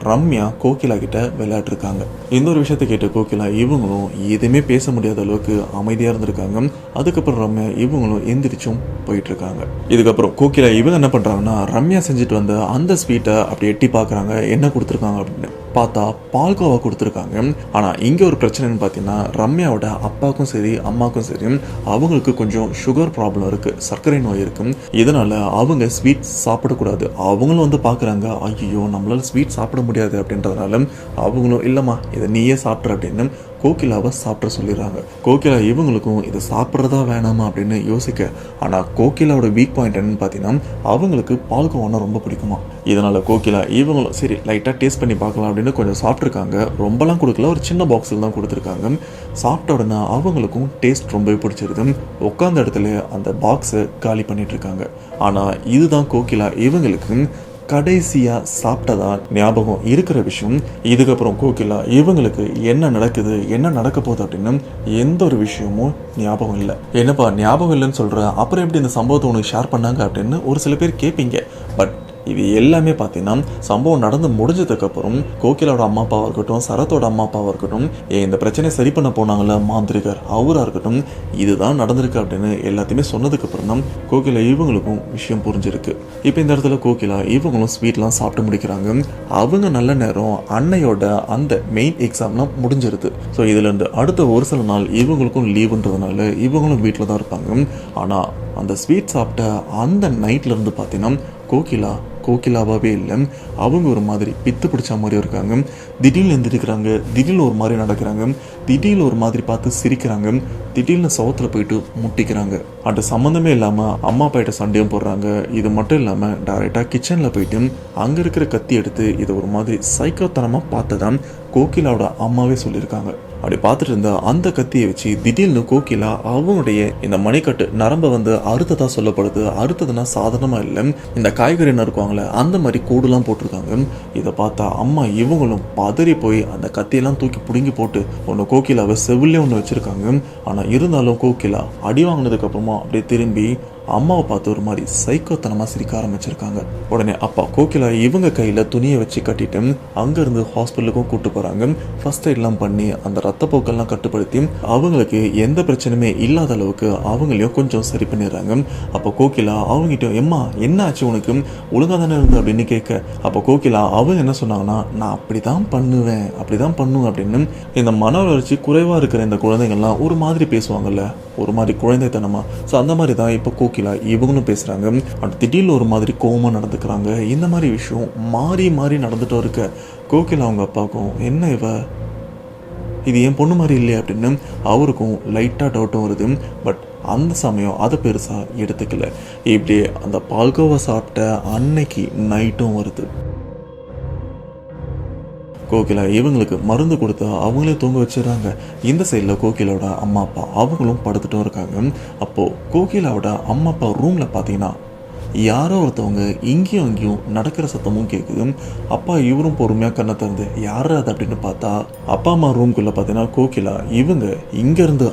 ரம்யா கோகிலா கிட்ட விளையாட்டுருக்காங்க. இந்த ஒரு விஷயத்தை கேட்டு கோகிலா இவங்களும் எதுவுமே பேச முடியாத அளவுக்கு அமைதியாக இருந்திருக்காங்க. அதுக்கப்புறம் ரம்யா இவங்களும் எந்திரிச்சும் போயிட்டு இருக்காங்க. இதுக்கப்புறம் கோகிலா இவங்க என்ன பண்ணுறாங்கன்னா ரம்யா செஞ்சுட்டு வந்த அந்த ஸ்வீட்டை அப்படி எட்டி பார்க்குறாங்க, என்ன கொடுத்துருக்காங்க அப்படின்னு பார்த்தா பால்கோவா கொடுத்துருக்காங்க. ஆனால் இங்கே ஒரு பிரச்சனைன்னு பார்த்தீங்கன்னா ரம்யாவோட அப்பாவுக்கும் சரி அம்மாவுக்கும் சரி அவங்களுக்கு கொஞ்சம் சுகர் ப்ராப்ளம் இருக்குது, சர்க்கரை நோய் இருக்குது. இதனால் அவங்க ஸ்வீட் சாப்பிடக்கூடாது. அவங்களும் வந்து பார்க்குறாங்க, ஐயோ நம்மளால ஸ்வீட் சாப்பிட முடியாது அப்படின்றதுனால அவங்களும் இல்லைம்மா இதை நீயே சாப்பிட்ற அப்படின்னு கோகிலாவை சாப்பிட சொல்லிடுறாங்க. கோகிலா இவங்களுக்கும் இதை சாப்பிட்றதா வேணாமா அப்படின்னு யோசிக்க, ஆனால் கோகிலாவோட வீக் பாயிண்ட் என்னன்னு பார்த்தீங்கன்னா அவங்களுக்கு பால்கோவானா ரொம்ப பிடிக்குமா. இதனால் கோகிலா இவங்களும் சரி லைட்டாக டேஸ்ட் பண்ணி பார்க்கலாம் அப்படின்னு கொஞ்சம் சாப்பிட்ருக்காங்க. ரொம்பலாம் கொடுக்கல, ஒரு சின்ன பாக்ஸில் தான் கொடுத்துருக்காங்க. சாப்பிட்ட உடனே அவங்களுக்கும் டேஸ்ட் ரொம்பவே பிடிச்சிருது. உட்காந்த இடத்துல அந்த பாக்ஸை காலி பண்ணிட்டு இருக்காங்க. ஆனால் இதுதான் கோகிலா இவங்களுக்கு கடைசியாக சாப்பிட்டதா ஞாபகம் இருக்கிற விஷயம். இதுக்கப்புறம் கோகிலா இவங்களுக்கு என்ன நடக்குது என்ன நடக்க போகுது அப்படின்னு எந்த ஒரு விஷயமும் ஞாபகம் இல்லை. என்னப்பா ஞாபகம் இல்லைன்னு சொல்கிற, அப்புறம் எப்படி இந்த சம்பவத்தை உனக்கு ஷேர் பண்ணாங்க அப்படின்னு ஒரு சில பேர் கேட்பீங்க. பட் இது எல்லாமே பார்த்தீங்கன்னா சம்பவம் நடந்து முடிஞ்சதுக்கப்புறம் கோகிலாவோட அம்மா அப்பாவாக இருக்கட்டும், சரத்தோட அம்மா அப்பாவாக இருக்கட்டும், இந்த பிரச்சனையை சரி பண்ண போனாங்கள மாந்திரிகர் அவராக இருக்கட்டும், இதுதான் நடந்திருக்கு அப்படின்னு எல்லாத்தையுமே சொன்னதுக்கப்புறம் தான் கோகிலா இவங்களுக்கும் விஷயம் புரிஞ்சிருக்கு. இப்போ இந்த இடத்துல கோகிலா இவங்களும் ஸ்வீட்லாம் சாப்பிட்டு முடிக்கிறாங்க. அவங்க நல்ல நேரம் அன்னையோட அந்த மெயின் எக்ஸாம்லாம் முடிஞ்சிருது. ஸோ இதுலேருந்து அடுத்த ஒரு சில நாள் இவங்களுக்கும் லீவுன்றதுனால இவங்களும் வீட்டில் தான் இருப்பாங்க. ஆனால் அந்த ஸ்வீட் சாப்பிட்ட அந்த நைட்லேருந்து பார்த்தீங்கன்னா கோகிலாவாகவே இல்லை, அவங்க ஒரு மாதிரி பித்து பிடிச்ச மாதிரி இருக்காங்க. திடீர்னு எழுந்திருக்கிறாங்க, திடீர்னு ஒரு மாதிரி நடக்கிறாங்க, திடீர்னு ஒரு மாதிரி பார்த்து சிரிக்கிறாங்க, திடீர்னு சவுத்தில் போயிட்டு முட்டிக்கிறாங்க. அது சம்மந்தமே இல்லாமல் அம்மா அப்பாயிட்ட சண்டையும் போடுறாங்க. இது மட்டும் இல்லாமல் டைரெக்டாக கிச்சனில் போயிட்டு அங்கே இருக்கிற கத்தி எடுத்து இதை ஒரு மாதிரி சைக்கோத்தனமாக பார்த்ததான் கோகிலாவோட அம்மாவே சொல்லியிருக்காங்க. அப்படி பார்த்துட்டு இருந்த அந்த கத்தியை வச்சு திடீர்னு கோகிலா அவங்களுடைய இந்த மணிக்கட்டு நரம்பை வந்து அறுத்ததா சொல்லப்படுது. அறுத்ததுன்னா சாதாரணமாக இல்லை, இந்த காய்கறி நறுக்குவாங்களே அந்த மாதிரி கூடுலாம் போட்டிருக்காங்க. இதை பார்த்தா அம்மா இவங்களும் பதறி போய் அந்த கத்தியெல்லாம் தூக்கி பிடுங்கி போட்டு ஒன்று கோகிலாவை செவிலே ஒன்று வச்சுருக்காங்க. ஆனால் இருந்தாலும் கோகிலா அடி வாங்கினதுக்கப்புறமா அப்படியே திரும்பி அம்மாவை பார்த்து ஒரு மாதிரி சைக்கோத்தனமாக சிரிக்க ஆரம்பிச்சிருக்காங்க. உடனே அப்பா கோகிலா இவங்க கையில் துணியை வச்சு கட்டிட்டு அங்கேருந்து ஹாஸ்பிட்டலுக்கும் கூப்பிட்டு போகிறாங்க. ஃபர்ஸ்ட் எய்ட்லாம் பண்ணி அந்த ரத்த போக்கெல்லாம் கட்டுப்படுத்தி அவங்களுக்கு எந்த பிரச்சனையுமே இல்லாத அளவுக்கு அவங்களையும் கொஞ்சம் சரி பண்ணிடுறாங்க. அப்போ கோகிலா அவங்ககிட்ட எம்மா என்ன ஆச்சு உனக்கு, ஒழுங்காக தானே இருந்து அப்படின்னு கேட்க, அப்போ கோகிலா அவங்க என்ன சொன்னாங்கன்னா, நான் அப்படி தான் பண்ணுவேன் அப்படின்னு இந்த மன வளர்ச்சி குறைவாக இருக்கிற இந்த குழந்தைங்கள்லாம் ஒரு மாதிரி பேசுவாங்கல்ல, ஒரு மாதிரி குழந்தைத்தனமா. ஸோ அந்த மாதிரி தான் இப்போ கோகிலா இவங்களும் பேசுகிறாங்க. அப்படி திடீர்னு ஒரு மாதிரி கோவமாக நடந்துக்கிறாங்க. இந்த மாதிரி விஷயம் மாறி மாறி நடந்துட்டோ இருக்க கோகிலா அவங்க அப்பாவுக்கும் என்ன இவ இது என் பொண்ணு மாதிரி இல்லையா அப்படின்னு அவருக்கும் லைட்டாக டவுட்டும் வருது. பட் அந்த சமயம் அதை பெருசாக எடுத்துக்கல. இப்படியே அந்த பால்கோவா சாப்பிட்ட அன்னைக்கு நைட்டும் வருது. கோகிலா இவங்களுக்கு மருந்து கொடுத்து அவங்களே தூங்க வச்சிடறாங்க. இந்த சைடில் கோகிலாவோட அம்மா அப்பா அவங்களும் படுத்துட்டும் இருக்காங்க. அப்போது கோகிலாவோட அம்மா அப்பா ரூமில் பார்த்தீங்கன்னா யாரோ ஒருத்தவங்க இங்கேயும் அங்கேயும் நடக்கிற சத்தமும் கேட்குது. அப்பா இவரும் பொறுமையாக கண்ணை திறந்து யார் அது அப்படின்னு பார்த்தா அப்பா அம்மா ரூம்குள்ளே பார்த்தீங்கன்னா கோகிலா இவங்க இங்கேருந்து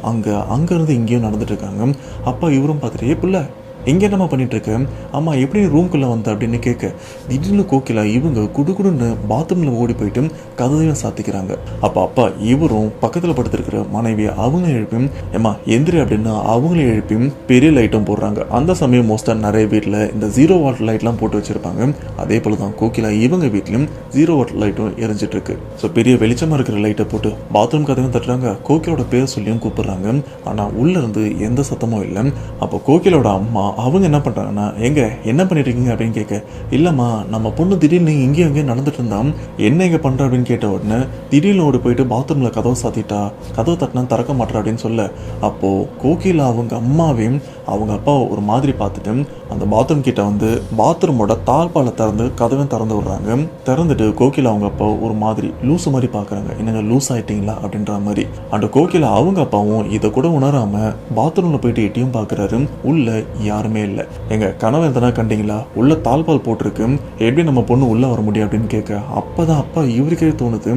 அங்கேருந்து இங்கேயும் நடந்துட்டு இருக்காங்க. அப்பா இவரும் பார்த்துட்டு பிள்ளை இங்கே என்னம்மா பண்ணிட்டு இருக்க, அம்மா எப்படி ரூம்குள்ளே வந்த அப்படின்னு கேட்க, திடீர்னு கோகிலா இவங்க குடுகுடுன்னு பாத்ரூமில் ஓடி போயிட்டு கதவையும் சாத்திக்கிறாங்க. அப்போ அப்பா இவரும் பக்கத்தில் படுத்திருக்கிற மனைவியை அவங்க எழுப்பியும் ஏம்மா எந்திரி அப்படின்னு அவங்களையும் எழுப்பியும் பெரிய லைட்டும் போடுறாங்க. அந்த சமயம் மோஸ்ட்டாக நிறைய வீட்டில் இந்த 0 வாட் லைட்லாம் போட்டு வச்சுருப்பாங்க. அதே போல் தான் கோகிலா இவங்க வீட்லையும் 0 வாட் லைட்டும் எரிஞ்சிட்டு இருக்கு. ஸோ பெரிய வெளிச்சமாக இருக்கிற லைட்டை போட்டு பாத்ரூம் கதவையும் தட்டுறாங்க. கோகிலோட பேர் சொல்லியும் கூப்பிடுறாங்க. ஆனால் உள்ளேருந்து எந்த சத்தமும் இல்லை. அப்போ கோகிலோட அம்மா அவங்க என்ன பண்ணுறாங்கன்னா, எங்க என்ன பண்ணிட்டு இருக்கீங்க அப்படின்னு கேட்க, இல்லைம்மா நம்ம பொண்ணு திடீர்னு இங்கேயும் அங்கேயும் நடந்துட்டு இருந்தா என்ன இங்கே பண்ணுற அப்படின்னு கேட்ட உடனே திடீர்னு ஓடி போயிட்டு பாத்ரூமில் கதவை சாத்திட்டா, கதவை தட்டினா திறக்க மாட்டா அப்படின்னு சொல்ல, அப்போது கோகிலா அவங்க அம்மாவையும் அவங்க அப்பாவை ஒரு மாதிரி பார்த்துட்டு அந்த பாத்ரூம் கிட்ட வந்து பாத்ரூமோட தாழ்பாலை திறந்து விடுறாங்க. திறந்துட்டு கோகிலா அவங்க அப்பா ஒரு மாதிரி லூஸ் மாதிரி பார்க்குறாங்க. என்னங்க லூஸ் ஆயிட்டீங்களா அப்படின்ற மாதிரி. அந்த கோகிலா அவங்க அப்பாவும் இதை கூட உணராம பாத்ரூமில் போயிட்டு எட்டியும் பார்க்குறாரு. உள்ள யாருமே இல்லை. எங்க கனவு எதனா கண்டிங்களா, உள்ள தாழ்பால் போட்டிருக்கு, எப்படி நம்ம பொண்ணு உள்ள வர முடியும் அப்படின்னு கேட்க, அப்பதான் அப்பா இவருக்கே தோணுது,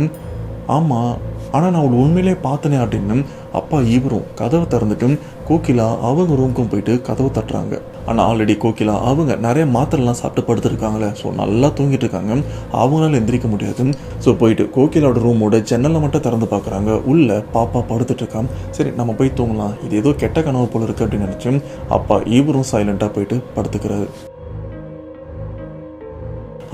ஆமா ஆனால் நான் அவளை உண்மையிலே பார்த்தனே அப்படின்னு. அப்பா இவரும் கதவை திறந்துட்டு கோகிலா அவங்க ரூமுக்கும் போயிட்டு கதவை தட்டுறாங்க. ஆனால் ஆல்ரெடி கோகிலா அவங்க நிறைய மாத்திரைலாம் சாப்பிட்டு படுத்துருக்காங்களே, ஸோ நல்லா தூங்கிட்டு இருக்காங்க. அவங்களால எந்திரிக்க முடியாது. ஸோ போயிட்டு கோகிலாவோட ரூமோட ஜன்னலை மட்டும் திறந்து பார்க்குறாங்க. உள்ள பாப்பா படுத்துட்டு இருக்கான். சரி நம்ம போய் தூங்கலாம், இது ஏதோ கெட்ட கனவு போல இருக்கு அப்படின்னு நினச்சி அப்பா இவரும் சைலண்டாக போயிட்டு படுத்துக்கிறாரு.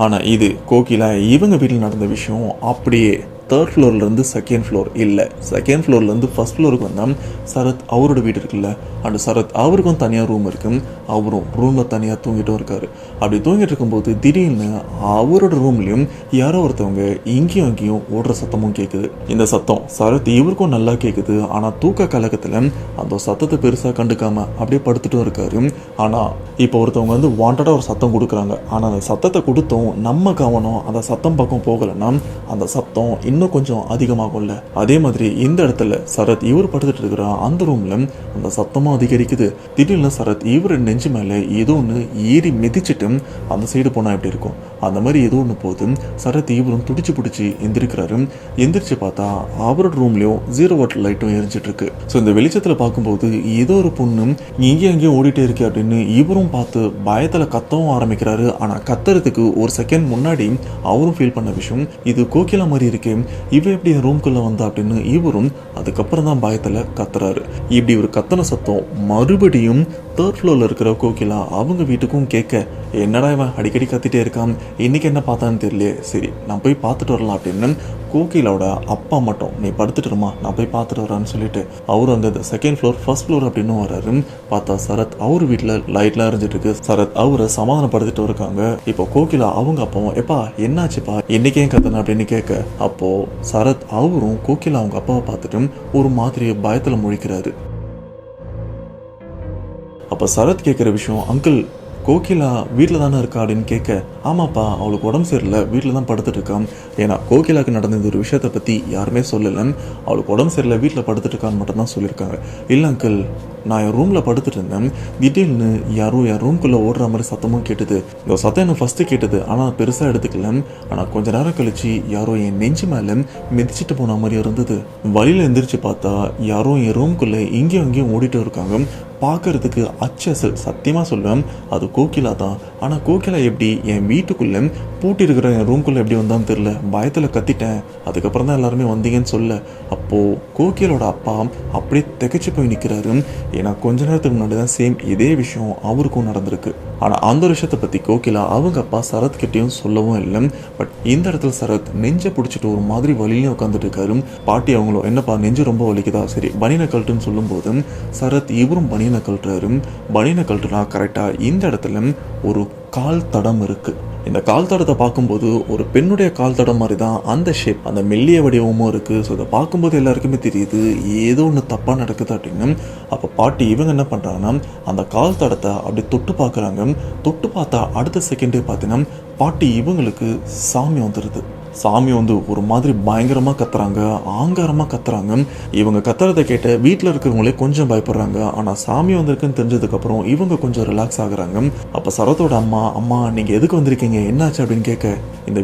ஆனால் இது கோகிலா இவங்க வீட்டில் நடந்த விஷயம் அப்படியே 3rd ஃப்ளோர்லேருந்து 2nd ஃப்ளோர் இல்லை, 2nd ஃப்ளோர்லேருந்து 1st ஃப்ளோருக்கு வந்தால் சரத் அவரோட வீடு இருக்குல்ல, அந்த சரத் அவருக்கும் தனியாக ரூம் இருக்கு. அவரும் ரூமில் தனியாக தூங்கிட்டும் இருக்காரு. அப்படி தூங்கிட்டு இருக்கும்போது திடீர்னு அவரோட ரூம்லேயும் யாரோ ஒருத்தவங்க இங்கேயும் அங்கேயும் ஓடுற சத்தமும் கேட்குது. இந்த சத்தம் சரத் இவருக்கும் நல்லா கேட்குது. ஆனால் தூக்க கலக்கத்தில் அந்த சத்தத்தை பெருசாக கண்டுக்காம அப்படியே படுத்துட்டும் இருக்காரு. ஆனால் இப்போ ஒருத்தவங்க வந்து வாண்டடாக ஒரு சத்தம் கொடுக்குறாங்க. ஆனால் அந்த சத்தத்தை கொடுத்தும் நம்ம கவனம் அந்த சத்தம் பக்கம் போகலைன்னா அந்த சத்தம் இன்னும் கொஞ்சம் அதிகமாகும்ல. அதே மாதிரி இந்த இடத்துல சரத் இவர் படுத்துட்டு இருக்கிற அந்த ரூம்ல அந்த சத்தமும் அதிகரிக்குது. திடீர்னு சரத் இவர் நெஞ்சு மேலே ஏதோ ஒன்று ஏறி மிதிச்சுட்டு அந்த சைடு போனால் எப்படி இருக்கும், அந்த மாதிரி ஏதோ ஒன்று போகுது. சரத் இவரும் துடிச்சு பிடிச்சி எந்திரிக்கிறாரு. எந்திரிச்சு பார்த்தா அவரோட ரூம்லேயும் 0 வாட் லைட்டும் எரிஞ்சிட்டு இருக்கு. ஸோ இந்த வெளிச்சத்தில் பார்க்கும்போது ஏதோ ஒரு பொண்ணு இங்கேயும் அங்கேயும் ஓடிட்டே இருக்கு அப்படின்னு இவரும் பார்த்து பயத்தில் கத்தவும் ஆரம்பிக்கிறாரு. ஆனால் கத்துறதுக்கு ஒரு செகண்ட் முன்னாடி அவரும் ஃபீல் பண்ண விஷயம், இது கோகிலா மாதிரி இருக்கு, இவ எப்படி என் ரூம்குள்ளே வந்தா அப்படின்னு இவரும் அதுக்கப்புறம் தான் பயத்தில் கத்துறாரு. இப்படி ஒரு கத்தன சத்தம் மறுபடியும் 3rd ஃப்ளோரில் இருக்கிற கோகிலா அவங்க வீட்டுக்கும் கேட்க, என்னடா இவன் அடிக்கடி கத்திட்டே இருக்கான், இன்னைக்கு என்ன பார்த்தான்னு தெரியல, சரி நான் போய் பார்த்துட்டு வரலாம் அப்படின்னு கோகிலாவோட அப்பா மட்டும் நீ படுத்துட்டுருமா நான் போய் பார்த்துட்டு வரான்னு சொல்லிட்டு அவரு அங்கே 2nd ஃப்ளோர் 1st ஃப்ளோர் அப்படின்னு வர்றாரு. பார்த்தா சரத் அவர் வீட்டில் லைட்லாம் எரிஞ்சிட்டு இருக்கு. சரத் அவரை சமாதானப்படுத்திட்டு இருக்காங்க. இப்போ கோகிலா அவங்க அப்பாவும் எப்பா என்னாச்சுப்பா இன்னைக்கு ஏன் கத்தன அப்படின்னு கேட்க, அப்போ சரத் அவரும் கோகிலா அவங்க அப்பாவை பார்த்துட்டு ஒரு மாதிரி பயத்தில் முழிக்கிறாரு. அப்போ சரத் கேட்குற விஷயம், அங்கிள் கோகிலா வீட்டில் தானே இருக்கா அப்படின்னு கேட்க, ஆமாப்பா அவளுக்கு உடம்பு சரியில்லை, வீட்டில் தான் படுத்துட்டு இருக்கான். ஏன்னா கோகிலாவுக்கு நடந்த இந்த ஒரு விஷயத்தை பற்றி யாருமே சொல்லலை. அவளுக்கு உடம்பு சரியில்லை, வீட்டில் படுத்துட்டு இருக்கான்னு மட்டும் தான் சொல்லியிருக்காங்க. இல்லை அங்கிள், நான் என் ரூமில் படுத்துட்டு இருந்தேன், திடீர்னு யாரும் என் ரூம்குள்ளே ஓடுற மாதிரி சத்தமும் கேட்டுது. இந்த சத்தம் எனக்கு ஃபஸ்ட்டு கேட்டது, ஆனால் பெருசாக எடுத்துக்கல. ஆனால் கொஞ்ச நேரம் கழிச்சு யாரோ என் நெஞ்சு மேலே மிதிச்சிட்டு போன மாதிரி இருந்தது. வழியில் எந்திரிச்சு பார்த்தா யாரோ என் ரூம்குள்ளே இங்கேயும் அங்கேயும் ஓடிட்டு இருக்காங்க. பார்க்கறதுக்கு அச்சசல், சத்தியமாக சொல்லுவேன் அது கோகிலா தான். ஆனால் கோகிலா எப்படி என் வீட்டுக்குள்ளே பூட்டி இருக்கிற என் ரூம்குள்ளே எப்படி வந்தான்னு தெரில. பயத்தில் கத்திட்டேன். அதுக்கப்புறம் தான் எல்லாருமே வந்தீங்கன்னு சொல்ல. அப்போது கோகிலோட அப்பா அப்படியே திகைச்சு போய் நிற்கிறாரு. ஏன்னா கொஞ்ச நேரத்துக்கு முன்னாடி தான் சேம் இதே விஷயம் அவருக்கும் நடந்திருக்கு. ஆனால் அந்த ஒரு விஷயத்தை பற்றி கோகிலா அவங்க அப்பா சரத் கிட்டேயும் சொல்லவும் இல்லை. பட் இந்த இடத்துல சரத் நெஞ்சை பிடிச்சிட்டு ஒரு மாதிரி வலியிலையும் உட்காந்துட்டு இருக்காரு. பாட்டி அவங்களும் என்னப்பா நெஞ்சு ரொம்ப வலிக்குதா, சரி பனியனை கழட்டுன்னு சொல்லும்போது சரத் இவரும் பனியனை கழட்டுறாரு. பனியனை கழட்டுனா கரெக்டாக இந்த இடத்துல ஒரு கால் தடம் இருக்கு. இந்த கால் தடத்தை பார்க்கும்போது ஒரு பெண்ணுடைய கால் தடம் மாதிரி தான் அந்த ஷேப், அந்த மெல்லிய வடிவமும் இருக்குது. ஸோ இதை பார்க்கும்போது எல்லாருக்குமே தெரியுது ஏதோ ஒன்று தப்பாக நடக்குது அப்படின்னு. அப்போ பாட்டி இவங்க என்ன பண்ணுறாங்கன்னா அந்த கால் தடத்தை அப்படி தொட்டு பார்க்குறாங்க. தொட்டு பார்த்தா அடுத்த செகண்டே பார்த்தீங்கன்னா பாட்டி இவங்களுக்கு சாமி வந்துடுது. சாமி வந்து ஒரு மாதிரி பயங்கரமாக கத்துறாங்க, ஆங்காரமாக கத்துறாங்க. இவங்க கத்துறதை கேட்ட வீட்டில் இருக்கிறவங்களே கொஞ்சம் பயப்படுறாங்க. ஆனால் சாமி வந்திருக்குன்னு தெரிஞ்சதுக்கப்புறம் இவங்க கொஞ்சம் ரிலாக்ஸ் ஆகுறாங்க. அப்போ சரத்தோட அம்மா நீங்கள் எதுக்கு வந்திருக்கீங்க, என்னாச்சு அப்படின்னு கேட்க, இந்த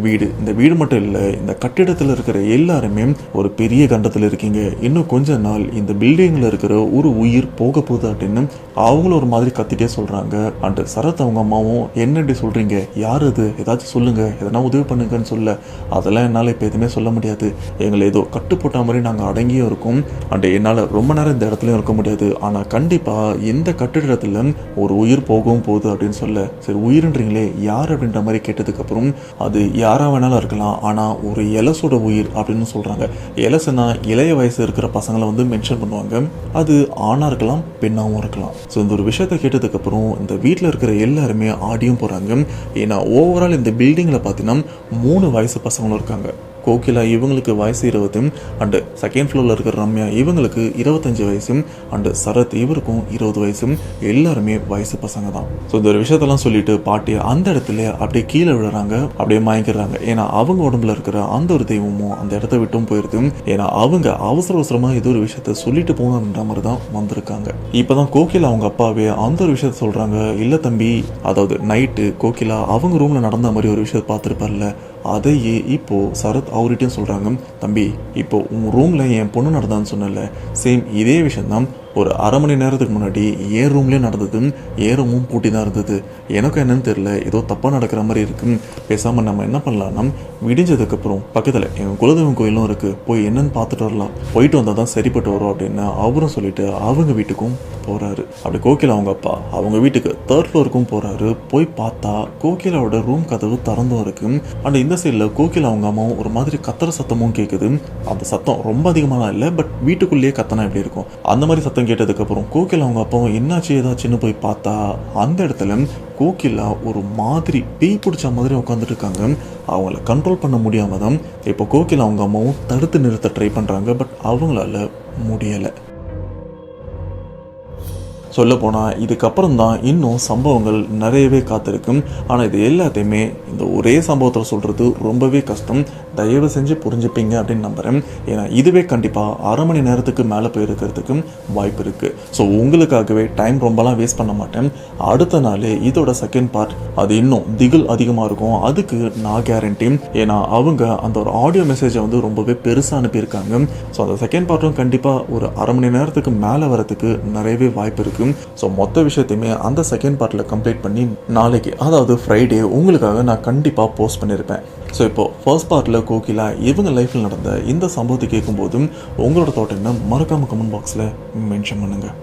வீடு மட்டும் இல்லை, இந்த கட்டிடத்தில் இருக்கிற எல்லாருமே ஒரு பெரிய கண்டத்தில் இருக்கீங்க. இன்னும் கொஞ்ச நாள் இந்த பில்டிங்கில் இருக்கிற ஒரு உயிர் போக போகுது அப்படின்னு அவங்களும் ஒரு மாதிரி கத்திட்டே சொல்கிறாங்க. அண்ட் சரத் அவங்க அம்மாவும் என்ன இப்படி சொல்கிறீங்க, யார் அது, ஏதாச்சும் சொல்லுங்கள், எதனா உதவி பண்ணுங்கன்னு சொல்ல, அதெல்லாம் என்னால் இப்போ எதுவுமே சொல்ல முடியாது. எங்களை ஏதோ கட்டு போட்ட மாதிரி நாங்கள் அடங்கியும் இருக்கோம். அண்ட் என்னால் ரொம்ப நேரம் இந்த இடத்துலையும் இருக்க முடியாது. ஆனால் கண்டிப்பாக இந்த கட்டிடத்தில் ஒரு உயிர் போகவும் போகுது அப்படின்னு சொல்ல, சரி உயிர்ன்றீங்களே யார் அப்படின்ற மாதிரி கேட்டதுக்கப்புறம் அது யாராக வேணாலும் இருக்கலாம், ஆனால் ஒரு எலசோட உயிர் அப்படின்னு சொல்கிறாங்க. எலசுனா இளைய வயசு இருக்கிற பசங்களை வந்து மென்ஷன் பண்ணுவாங்க. அது ஆணாக இருக்கலாம், பெண்ணாகவும் இருக்கலாம். ஸோ இந்த ஒரு விஷயத்தை கேட்டதுக்கப்புறம் இந்த வீட்டில் இருக்கிற எல்லாருமே ஆடியும் போகிறாங்க. ஏன்னா ஓவரால் இந்த பில்டிங்கில் பார்த்தீங்கன்னா 3 வயசு பசங்களும் இருக்காங்க. கோகிலா இவங்களுக்கு வயசு 20, அண்டு செகண்ட் ஃப்ளோரில் இருக்கிற ரம்யா இவங்களுக்கு 25 வயசு, அண்டு சரத் இவருக்கும் 20 வயசு. எல்லாருமே வயசு பசங்க தான். ஸோ இந்த ஒரு விஷயத்தெல்லாம் சொல்லிட்டு பாட்டி அந்த இடத்துல அப்படியே கீழே விழுறாங்க, அப்படியே மயக்கிறாங்க. ஏன்னா அவங்க உடம்புல இருக்கிற அந்த ஒரு தெய்வமும் அந்த இடத்த விட்டும் போயிருது. ஏன்னா அவங்க அவசரமாக ஏதோ ஒரு விஷயத்த சொல்லிட்டு போகணுன்ற மாதிரி தான் வந்திருக்காங்க. இப்போதான் கோகிலா அவங்க அப்பாவே அந்த ஒரு விஷயத்த சொல்றாங்க. இல்லை தம்பி, அதாவது நைட்டு கோகிலா அவங்க ரூம்ல நடந்த மாதிரி ஒரு விஷயத்த பார்த்துருப்பார்ல, அதையே இப்போ சரத் அவர்கிட்டையும் சொல்கிறாங்க. தம்பி, இப்போ உன் ரூமில் என் பொண்ணு நடந்தான்னு சொன்னல, சேம் இதே விஷயந்தான் ஒரு அரை மணி நேரத்துக்கு முன்னாடி என் ரூம்லேயே நடந்தது. என் ரூமும் பூட்டி தான் இருந்தது. எனக்கும் என்னன்னு தெரியல, ஏதோ தப்பாக நடக்கிற மாதிரி இருக்கு. பேசாமல் நம்ம என்ன பண்ணலாம்னா விடிஞ்சதுக்கப்புறம் பக்கத்தில் எங்கள் குலதெய்வம் கோயிலும் இருக்குது, போய் என்னன்னு பார்த்துட்டு வரலாம், போயிட்டு வந்தால் தான் சரிப்பட்டு வரும் அப்படின்னு அவரும் சொல்லிட்டு அவங்க வீட்டுக்கும் போகிறாரு. அப்படி கோகிலா அவங்க அப்பா அவங்க வீட்டுக்கு 3rd ஃப்ளோருக்கும் போகிறாரு. போய் பார்த்தா கோகிலாவோட ரூம் கதவு திறந்தும் இருக்கு. அண்ட் இந்த சைடில் கோகிலா அவங்க அம்மாவும் ஒரு மாதிரி கத்துற சத்தமும் கேட்குது. அந்த சத்தம் ரொம்ப அதிகமாக இல்லை, பட் வீட்டுக்குள்ளேயே கத்தனா எப்படி இருக்கும் அந்த மாதிரி சத்தம் கேட்டதுக்கப்புறம் கோகிலா அவங்க அப்பாவும் என்னாச்சு ஏதாச்சுன்னு போய் பார்த்தா அந்த இடத்துல கோகிலா ஒரு மாதிரி பேய் பிடிச்ச மாதிரி உட்காந்துட்டு இருக்காங்க. அவங்கள கண்ட்ரோல் பண்ண முடியாம தான் இப்போ கோகிலா அவங்க அம்மாவும் தடுத்து நிறுத்த ட்ரை பண்ணுறாங்க. பட் அவங்களால முடியலை. சொல்லப்போனால் இதுக்கப்புறம் தான் இன்னும் சம்பவங்கள் நிறையவே காத்திருக்கும். ஆனால் இது எல்லாத்தையுமே இந்த ஒரே சம்பவத்தில் சொல்கிறது ரொம்பவே கஷ்டம். தயவு செஞ்சு புரிஞ்சுப்பீங்க அப்படின்னு நம்புகிறேன். ஏன்னா இதுவே கண்டிப்பாக அரை மணி நேரத்துக்கு மேலே போயிருக்கிறதுக்கும் வாய்ப்பு இருக்குது. ஸோ உங்களுக்காகவே டைம் ரொம்பலாம் வேஸ்ட் பண்ண மாட்டேன். அடுத்த நாள் இதோட செகண்ட் பார்ட் அது இன்னும் திகில் அதிகமாக இருக்கும். அதுக்கு நான் கேரண்டி. ஏன்னா அவங்க அந்த ஒரு ஆடியோ மெசேஜை வந்து ரொம்பவே பெருசாக அனுப்பியிருக்காங்க. ஸோ அந்த செகண்ட் பார்ட்டும் கண்டிப்பாக ஒரு அரை மணி நேரத்துக்கு மேலே வரத்துக்கு நிறையவே வாய்ப்பு இருக்குது. ஸோ மொத்த விஷயத்தையுமே அந்த செகண்ட் பார்ட்டில் கம்ப்ளீட் பண்ணி நாளைக்கு, அதாவது ஃப்ரைடே உங்களுக்காக நான் கண்டிப்பாக போஸ்ட் பண்ணியிருப்பேன். ஸோ இப்போது ஃபர்ஸ்ட் பார்ட்டில் கோகிலா இவங்க லைஃப்பில் நடந்த இந்த சம்பவத்தை கேட்கும்போதும் உங்களோட தாட் என்ன மறக்காமல் கமெண்ட் பாக்ஸில் மென்ஷன் பண்ணுங்கள்.